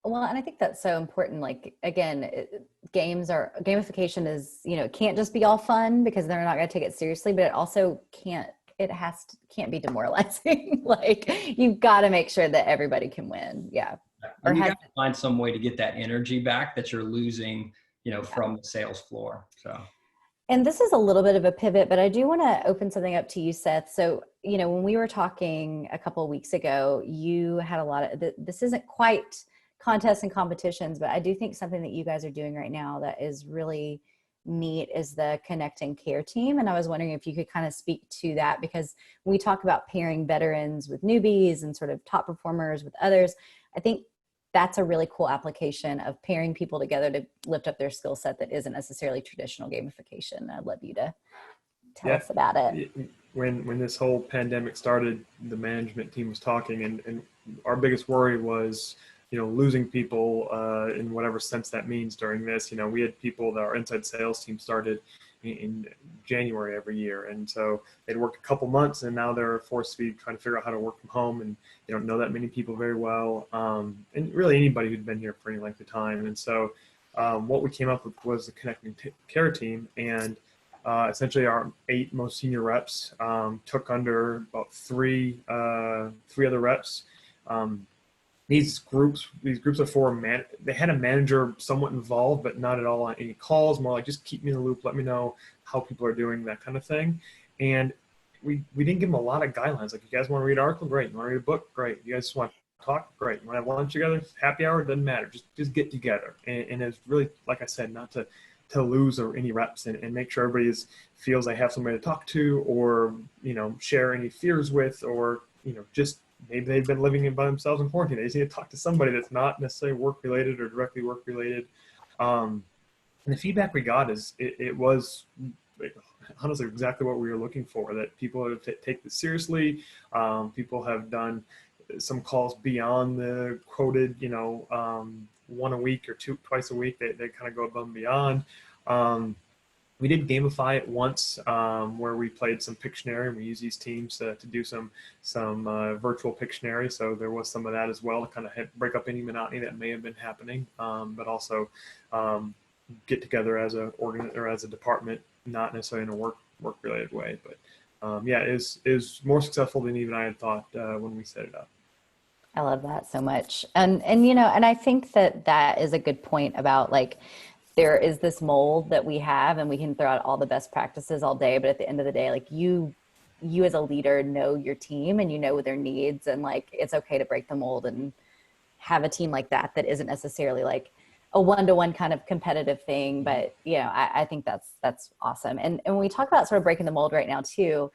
Well, and I think that's so important. Like, again, gamification is, it can't just be all fun, because they're not going to take it seriously, but it also can't be demoralizing. Like, you've got to make sure that everybody can win. Yeah. Or you got to find some way to get that energy back that you're losing, from the sales floor. So. And this is a little bit of a pivot, but I do want to open something up to you, Seth. So, when we were talking a couple of weeks ago, you had a lot of, this isn't quite contests and competitions, but I do think something that you guys are doing right now that is really neat is the Connect and Care team. And I was wondering if you could kind of speak to that, because when we talk about pairing veterans with newbies and sort of top performers with others, I think that's a really cool application of pairing people together to lift up their skill set that isn't necessarily traditional gamification. I'd love you to tell us about it. When this whole pandemic started, the management team was talking, and our biggest worry was, losing people in whatever sense that means during this. We had people that our inside sales team started in January every year. And so they'd worked a couple months, and now they're forced to be trying to figure out how to work from home, and they don't know that many people very well. And really anybody who'd been here for any length of time. And so what we came up with was the Connect and Care team. And essentially our 8 most senior reps took under about three other reps. These groups of 4, they had a manager somewhat involved, but not at all on any calls, more like, just keep me in the loop, let me know how people are doing, that kind of thing. And we didn't give them a lot of guidelines. Like, you guys want to read an article? Great. You want to read a book? Great. You guys just want to talk? Great. You want to have lunch together? Happy hour? Doesn't matter. Just get together. And it's really, like I said, not to lose or any reps, and make sure everybody feels they have somebody to talk to, or, share any fears with, or, just maybe they've been living by themselves in quarantine. They just need to talk to somebody that's not necessarily work-related or directly work-related. And the feedback we got is it was honestly exactly what we were looking for, that people have take this seriously. People have done some calls beyond the quoted, 1 a week or twice a week. They kind of go above and beyond. We did gamify it once, where we played some Pictionary, and we used these teams to do some virtual Pictionary. So there was some of that as well, to kind of break up any monotony that may have been happening, but also get together as a department, not necessarily in a work related way. But it is more successful than even I had thought when we set it up. I love that so much. And you know, and I think that that is a good point about like there is this mold that we have and we can throw out all the best practices all day, but at the end of the day, like you as a leader know your team and you know their needs, and like it's okay to break the mold and have a team like that that isn't necessarily like a one-to-one kind of competitive thing. But you know, I think that's awesome. And when we talk about sort of breaking the mold right now too,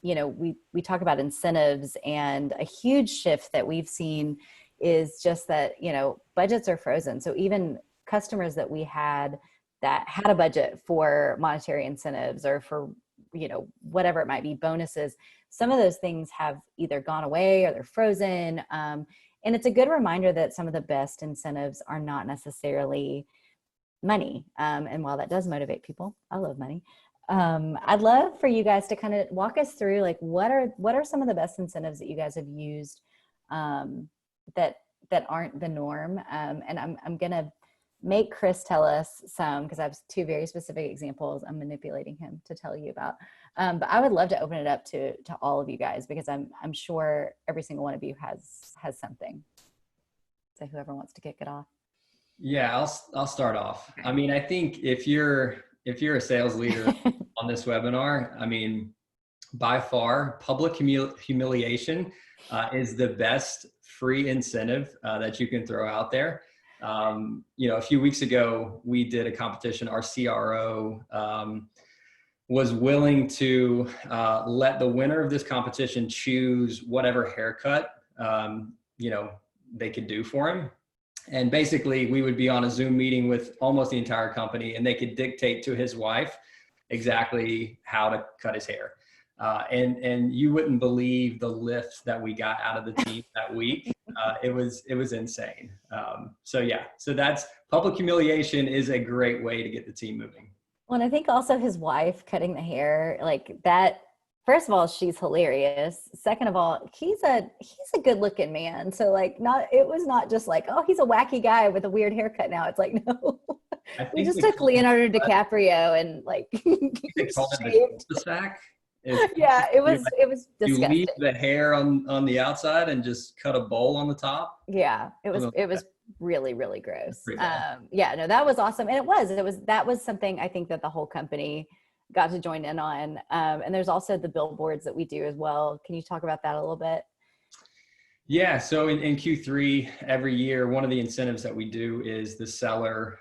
you know, we talk about incentives, and a huge shift that we've seen is just that, you know, budgets are frozen. So even customers that we had that had a budget for monetary incentives or for, you know, whatever it might be, bonuses, some of those things have either gone away or they're frozen. And it's a good reminder that some of the best incentives are not necessarily money. And while that does motivate people, I love money. I'd love for you guys to kind of walk us through like what are some of the best incentives that you guys have used that aren't the norm. And I'm gonna make Chris tell us some, because I have two very specific examples I'm manipulating him to tell you about. But I would love to open it up to all of you guys, because I'm sure every single one of you has something. So whoever wants to kick it off. Yeah, I'll start off. I mean, I think if you're a sales leader on this webinar, I mean, by far, public humiliation is the best free incentive that you can throw out there. You know, a few weeks ago, we did a competition. Our CRO was willing to let the winner of this competition choose whatever haircut, you know, they could do for him. And basically, we would be on a Zoom meeting with almost the entire company, and they could dictate to his wife exactly how to cut his hair. And you wouldn't believe the lift that we got out of the team that week. It was insane. So yeah, so that's public humiliation is a great way to get the team moving. Well, and I think also his wife cutting the hair, like that. First of all, she's hilarious. Second of all, he's a good looking man. So like it was not just like, oh, he's a wacky guy with a weird haircut now. It's like, no, we just took Leonardo DiCaprio and like they call it the sack. Yeah, it was disgusting. You leave the hair on the outside and just cut a bowl on the top. Yeah, it was really, really gross. Yeah, no, that was awesome. And that was something I think that the whole company got to join in on. And there's also the billboards that we do as well. Can you talk about that a little bit? Yeah, so in Q3 every year, one of the incentives that we do is the seller,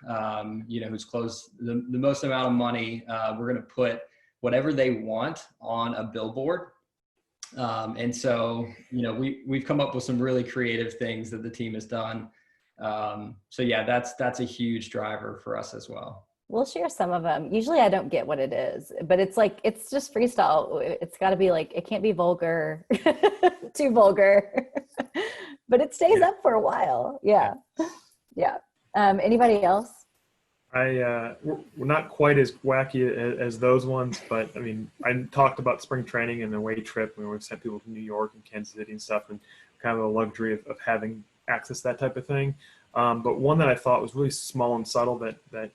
you know, who's closed the most amount of money, we're going to put whatever they want on a billboard. And so, you know, we've come up with some really creative things that the team has done. So yeah, that's a huge driver for us as well. We'll share some of them. Usually I don't get what it is, but it's like, it's just freestyle. It's got to be like, it can't be vulgar, too vulgar, but it stays up for a while. Yeah. Yeah. Anybody else? We're not quite as wacky as those ones, but I mean, I talked about spring training and the away trip. We sent people to New York and Kansas City and stuff, and kind of the luxury of having access to that type of thing. But one that I thought was really small and subtle that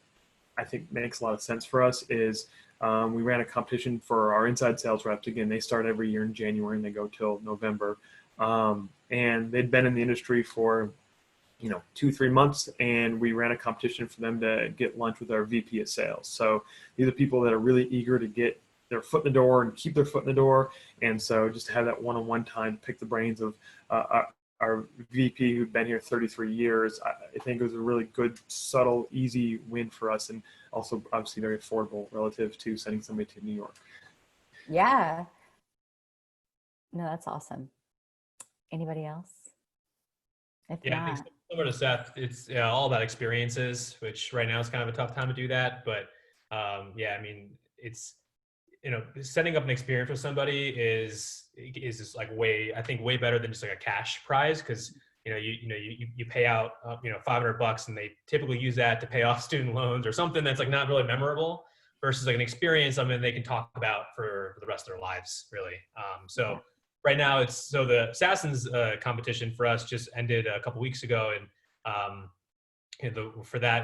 I think makes a lot of sense for us is we ran a competition for our inside sales reps. Again, they start every year in January and they go till November. And they'd been in the industry for 2-3 months, and we ran a competition for them to get lunch with our VP of sales. So these are people that are really eager to get their foot in the door and keep their foot in the door. And so just to have that one-on-one time to pick the brains of our VP who'd been here 33 years, I think it was a really good, subtle, easy win for us, and also obviously very affordable relative to sending somebody to New York. Yeah. No, that's awesome. Anybody else? If yeah, not. I think similar to Seth, it's all about experiences, which right now is kind of a tough time to do that. But yeah, I mean, it's, setting up an experience with somebody is just like way better than just like a cash prize, because you pay out $500 and they typically use that to pay off student loans or something that's like not really memorable, versus like an experience something they can talk about for the rest of their lives, really. So right now the Assassins competition for us just ended a couple weeks ago, and for that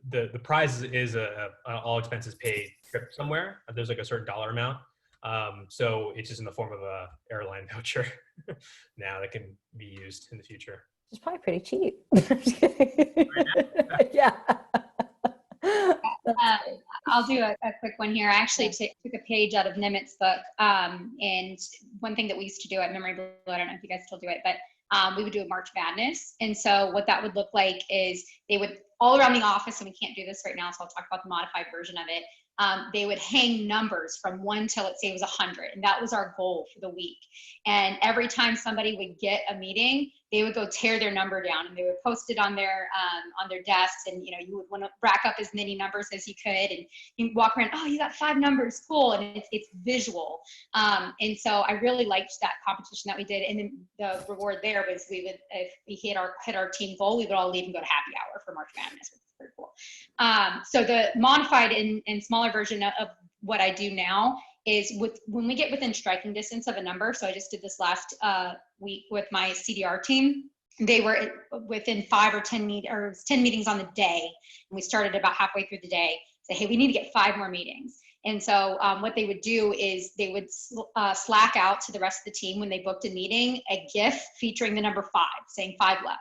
the prize is a all expenses paid trip somewhere. There's like a certain dollar amount. So it's just in the form of a airline voucher now that can be used in the future. It's probably pretty cheap. Yeah. I'll do a quick one here. I actually took a page out of Nimit's book. And one thing that we used to do at memoryBlue, I don't know if you guys still do it, but we would do a March Madness. And so what that would look like is they would, all around the office, and we can't do this right now, so I'll talk about the modified version of it. They would hang numbers from 1 till, let's say it was 100. And that was our goal for the week. And every time somebody would get a meeting, they would go tear their number down and they would post it on their desks. And, you know, you would want to rack up as many numbers as you could. And you walk around, oh, you got 5 numbers. Cool. And it's visual. And so I really liked that competition that we did. And then the reward there was we would, if we hit our team goal, we would all leave and go to happy hour for March Madness. Pretty cool. So the modified and smaller version of what I do now is when we get within striking distance of a number. So I just did this last week with my CDR team. They were within 5 or 10 meetings on the day. And we started about halfway through the day. Say, hey, we need to get 5 more meetings. And so what they would do is they would Slack out to the rest of the team when they booked a meeting, a GIF featuring the number 5, saying 5 left.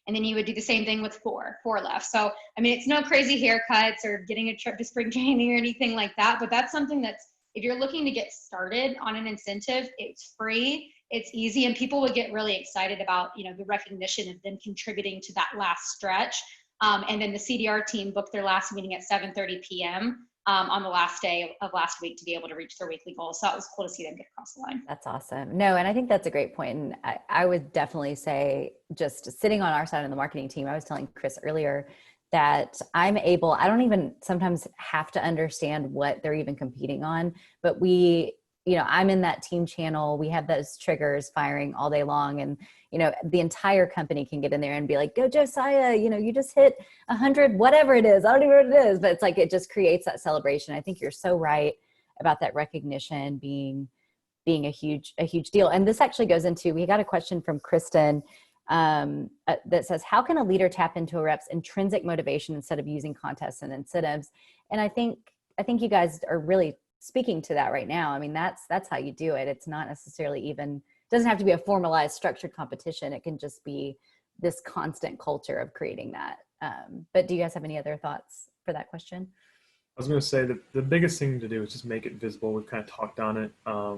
And then you would do the same thing with 4 left. So, I mean, it's no crazy haircuts or getting a trip to spring training or anything like that, but that's something that's, if you're looking to get started on an incentive, it's free, it's easy, and people would get really excited about, you know, the recognition of them contributing to that last stretch. And then the CDR team booked their last meeting at 7:30 p.m. On the last day of last week to be able to reach their weekly goals. So it was cool to see them get across the line. That's awesome. No, and I think that's a great point. And I would definitely say, just sitting on our side of the marketing team, I was telling Chris earlier that I don't even sometimes have to understand what they're even competing on, but I'm in that team channel. We have those triggers firing all day long, and, you know, the entire company can get in there and be like, go Josiah, you know, you just hit 100, whatever it is. I don't even know what it is, but it's like, it just creates that celebration. I think you're so right about that recognition being a huge deal. And this actually goes into, we got a question from Kristen that says, how can a leader tap into a rep's intrinsic motivation instead of using contests and incentives? And I think you guys are really speaking to that right now. I mean, that's how you do it. It's not necessarily even, doesn't have to be a formalized structured competition. It can just be this constant culture of creating that. But do you guys have any other thoughts for that question? I was going to say that the biggest thing to do is just make it visible. We've kind of talked on it.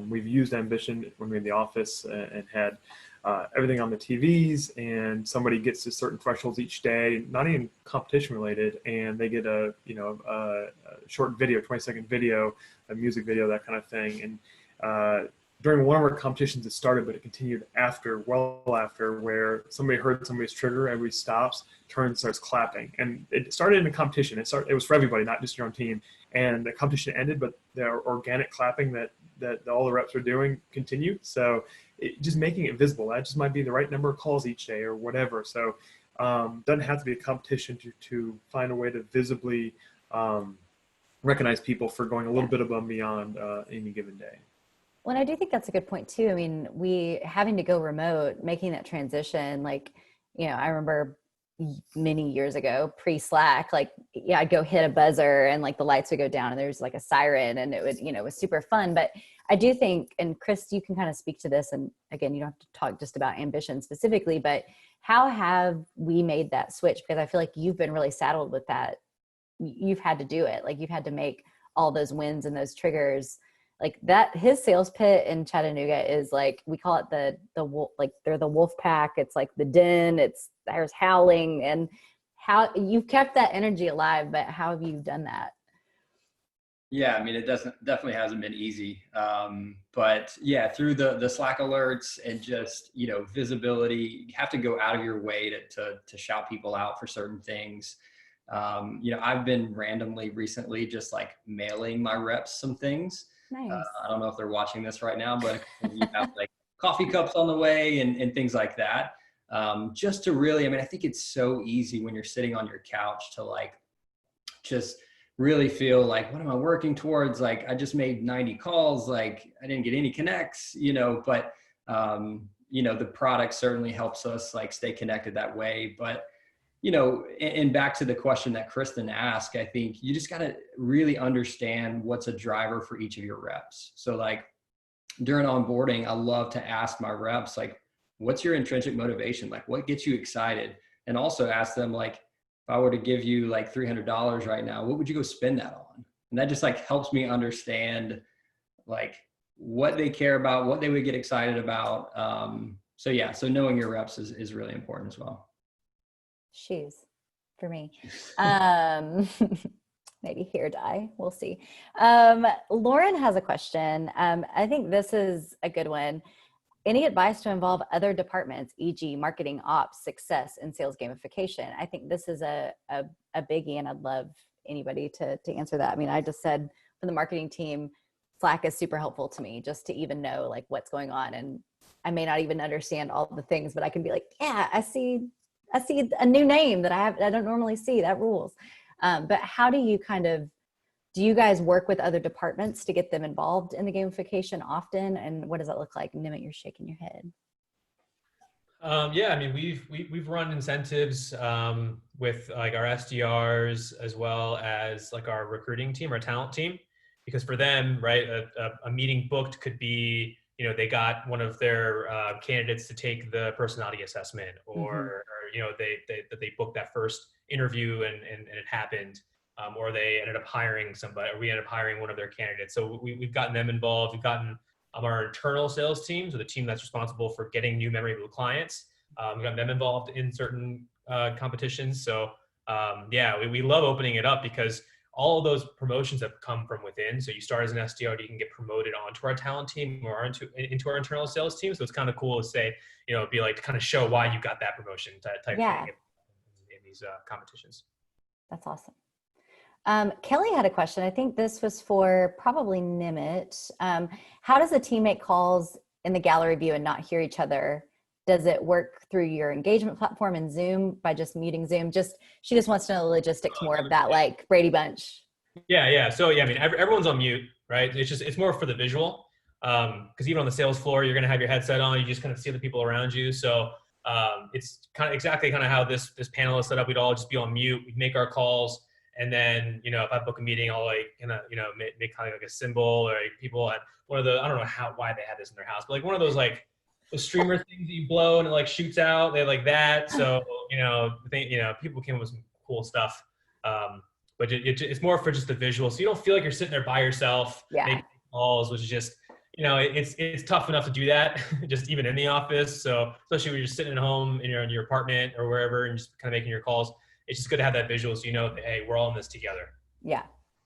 We've used Ambition when we were in the office and had everything on the TVs, and somebody gets to certain thresholds each day, not even competition related, and they get a short video, 20-second video, a music video, that kind of thing. And during one of our competitions, it started, but it continued well after, where somebody heard somebody's trigger, everybody stops, turns, starts clapping. And it started in a competition. It was for everybody, not just your own team. And the competition ended, but the organic clapping that all the reps are doing continued. So just making it visible, that just might be the right number of calls each day or whatever. So doesn't have to be a competition to find a way to visibly recognize people for going a little bit above and beyond any given day. Well, and I do think that's a good point too. I mean, we having to go remote, making that transition, like, you know, I remember many years ago, pre-Slack, like, yeah, I'd go hit a buzzer and like the lights would go down and there's like a siren, and it would, you know, it was super fun. But I do think, and Chris, you can kind of speak to this, and again, you don't have to talk just about Ambition specifically, but how have we made that switch? Because I feel like you've been really saddled with that. You've had to do it. Like, you've had to make all those wins and those triggers. Like that, his sales pit in Chattanooga is like, we call it the wolf, like they're the wolf pack. It's like the den, there's howling, and how you've kept that energy alive, but how have you done that? Yeah, I mean, it definitely hasn't been easy. But yeah, through the Slack alerts and just, you know, visibility, you have to go out of your way to shout people out for certain things. You know, I've been randomly recently just like mailing my reps some things. Nice. I don't know if they're watching this right now, but you have like coffee cups on the way and things like that. Just to really, I mean, I think it's so easy when you're sitting on your couch to like, just really feel like, what am I working towards? Like, I just made 90 calls, like I didn't get any connects, you know, but, you know, the product certainly helps us like stay connected that way. But and back to the question that Kristen asked, I think you just got to really understand what's a driver for each of your reps. So like during onboarding, I love to ask my reps, like, what's your intrinsic motivation? Like, what gets you excited? And also ask them, like, if I were to give you like $300 right now, what would you go spend that on? And that just like helps me understand like what they care about, what they would get excited about. So knowing your reps is really important as well. Shoes for me. Maybe hair dye. We'll see. Lauren has a question. I think this is a good one. Any advice to involve other departments, e.g. marketing, ops, success, and sales gamification? I think this is a biggie, and I'd love anybody to answer that. I mean, I just said for the marketing team, Slack is super helpful to me just to even know like what's going on. And I may not even understand all the things, but I can be like, yeah, I see a new name that I don't normally see. That rules. But how do you guys work with other departments to get them involved in the gamification often? And what does that look like? Nimit, you're shaking your head. Yeah, I mean, we've run incentives with like our SDRs as well as like our recruiting team, our talent team, because for them, right, a meeting booked could be, they got one of their candidates to take the personality assessment, or they booked that first interview and it happened, or they ended up hiring somebody, or we ended up hiring one of their candidates. So we've gotten them involved. We've gotten our internal sales team, so the team that's responsible for getting new memoryBlue clients. We've got them involved in certain competitions. So we love opening it up because all of those promotions have come from within. So you start as an SDR, you can get promoted onto our talent team or into our internal sales team. So it's kind of cool to say, it'd be like to kind of show why you got that promotion type thing in these competitions. That's awesome. Kelly had a question. I think this was for probably Nimit. How does a team make calls in the gallery view and not hear each other? Does it work through your engagement platform in Zoom by just muting Zoom? She just wants to know the logistics more of that, like Brady Bunch. Yeah. So I mean, everyone's on mute, right? It's more for the visual. Because even on the sales floor, you're going to have your headset on. You just kind of see the people around you. So it's exactly how this panel is set up. We'd all just be on mute. We'd make our calls. And then, if I book a meeting, I'll make kind of like a symbol, or like people at one of the, I don't know why they had this in their house, but like one of those like the streamer things that you blow and it like shoots out. They like that. So, people came up with some cool stuff. But it's more for just the visual. So you don't feel like you're sitting there by yourself making calls, which is just, it's tough enough to do that just even in the office. So especially when you're sitting at home in your apartment or wherever and just kind of making your calls, it's just good to have that visual so that, hey, we're all in this together. Yeah.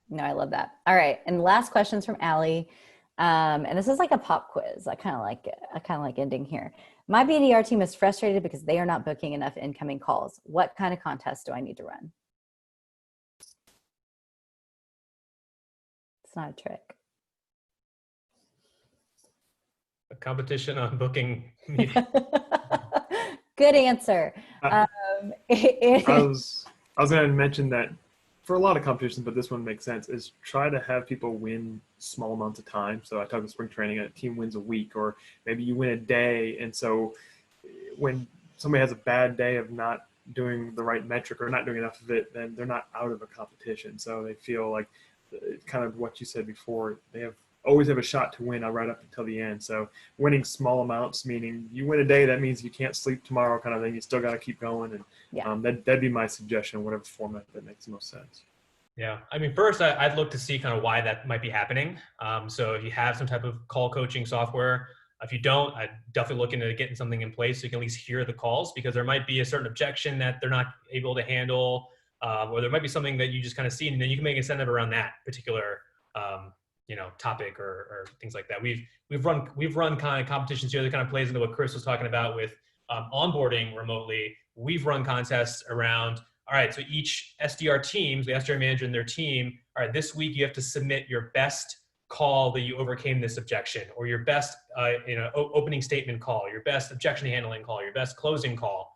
No, I love that. All right. And the last question's from Allie. And this is like a pop quiz. I kind of like ending here. My BDR team is frustrated because they are not booking enough incoming calls. What kind of contest do I need to run? It's not a trick. A competition on booking meetings. Good answer. I was going to mention that for a lot of competitions, but this one makes sense, is try to have people win small amounts of time. So I talk about spring training, a team wins a week, or maybe you win a day. And so when somebody has a bad day of not doing the right metric or not doing enough of it, then they're not out of a competition. So they feel like kind of what you said before, they always have a shot to win right up until the end. So winning small amounts, meaning you win a day, that means you can't sleep tomorrow kind of thing. You still got to keep going. And that'd be my suggestion, whatever format that makes the most sense. Yeah. I mean, first I'd look to see kind of why that might be happening. So if you have some type of call coaching software, if you don't, I'd definitely look into getting something in place so you can at least hear the calls, because there might be a certain objection that they're not able to handle, or there might be something that you just kind of see, and then you can make an incentive around that particular topic or things like that. We've run kind of competitions here that kind of plays into what Chris was talking about with onboarding remotely. We've run contests around, all right, so each SDR teams, the SDR manager and their team, all right, this week you have to submit your best call that you overcame this objection, or your best opening statement call, your best objection handling call, your best closing call.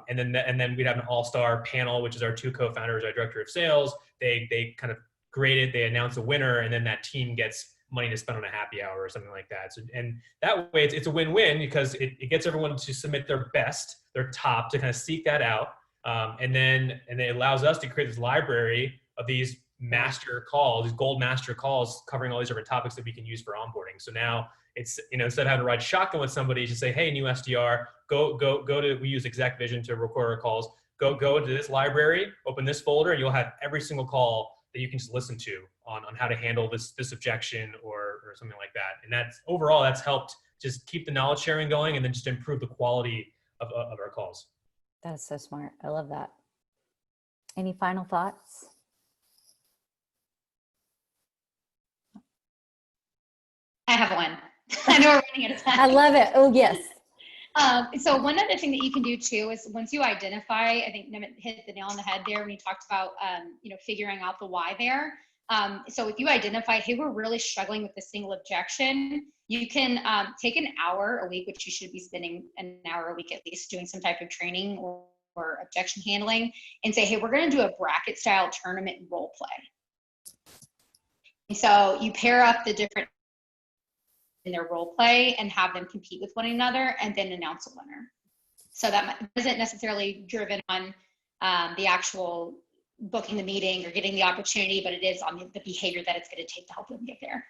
And then we'd have an all-star panel, which is our two co-founders, our director of sales. They kind of graded, they announce a winner, and then that team gets money to spend on a happy hour or something like that. So, and that way it's a win-win, because it gets everyone to submit their best, their top, to kind of seek that out. And then it allows us to create this library of these master calls, these gold master calls covering all these different topics that we can use for onboarding. So now it's, instead of having to ride shotgun with somebody, just say, hey, new SDR, go to, we use Exec Vision to record our calls. Go to this library, open this folder, and you'll have every single call that you can just listen to on how to handle this objection or something like that. And that's overall, that's helped just keep the knowledge sharing going and then just improve the quality of our calls. That is so smart. I love that. Any final thoughts? I have one. I know we're running out of time. I love it. Oh, yes. So one other thing that you can do too is once you identify, I think Nimit hit the nail on the head there when he talked about, figuring out the why there. So if you identify, hey, we're really struggling with this single objection, you can take an hour a week, which you should be spending an hour a week at least doing some type of training or objection handling, and say, hey, we're going to do a bracket style tournament role play. So you pair up the different in their role play and have them compete with one another and then announce a winner. So that isn't necessarily driven on the actual booking the meeting or getting the opportunity, but it is on the behavior that it's going to take to help them get there.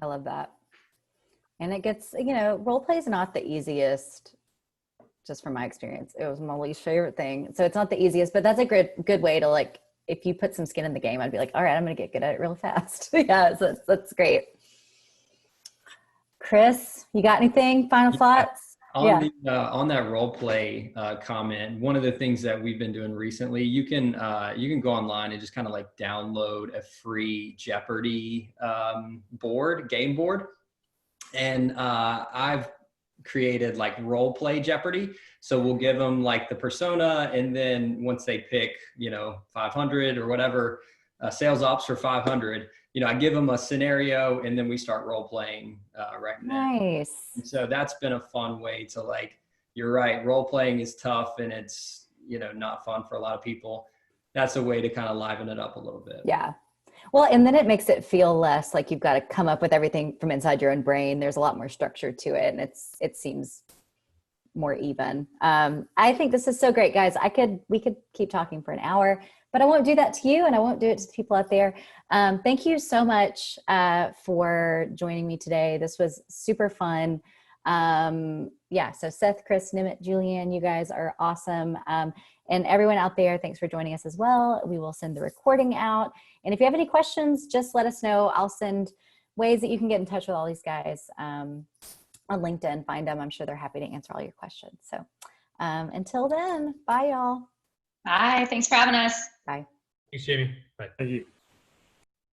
I love that. And it gets, role play is not the easiest, just from my experience. It was my least favorite thing. So it's not the easiest, but that's a good way to, like, if you put some skin in the game, I'd be like, all right, I'm going to get good at it real fast. Yeah, so that's great. Chris, you got anything? Final thoughts? On that role play comment, one of the things that we've been doing recently, you can go online and just kind of like download a free Jeopardy game board, and I've created like role play Jeopardy. So we'll give them like the persona, and then once they pick 500 or whatever, sales ops for 500. I give them a scenario and then we start role playing right now. Nice. And so that's been a fun way to, like, you're right, role playing is tough and it's, not fun for a lot of people. That's a way to kind of liven it up a little bit. Yeah. Well, and then it makes it feel less like you've got to come up with everything from inside your own brain. There's a lot more structure to it, and it seems more even. I think this is so great, guys. We could keep talking for an hour, but I won't do that to you, and I won't do it to the people out there. Thank you so much for joining me today. This was super fun. So Seth, Chris, Nimit, Julianne, you guys are awesome. And everyone out there, thanks for joining us as well. We will send the recording out. And if you have any questions, just let us know. I'll send ways that you can get in touch with all these guys on LinkedIn. Find them. I'm sure they're happy to answer all your questions. So until then, bye, y'all. Bye. Thanks for having us. Bye. Thanks, Jamie. Bye. Thank you.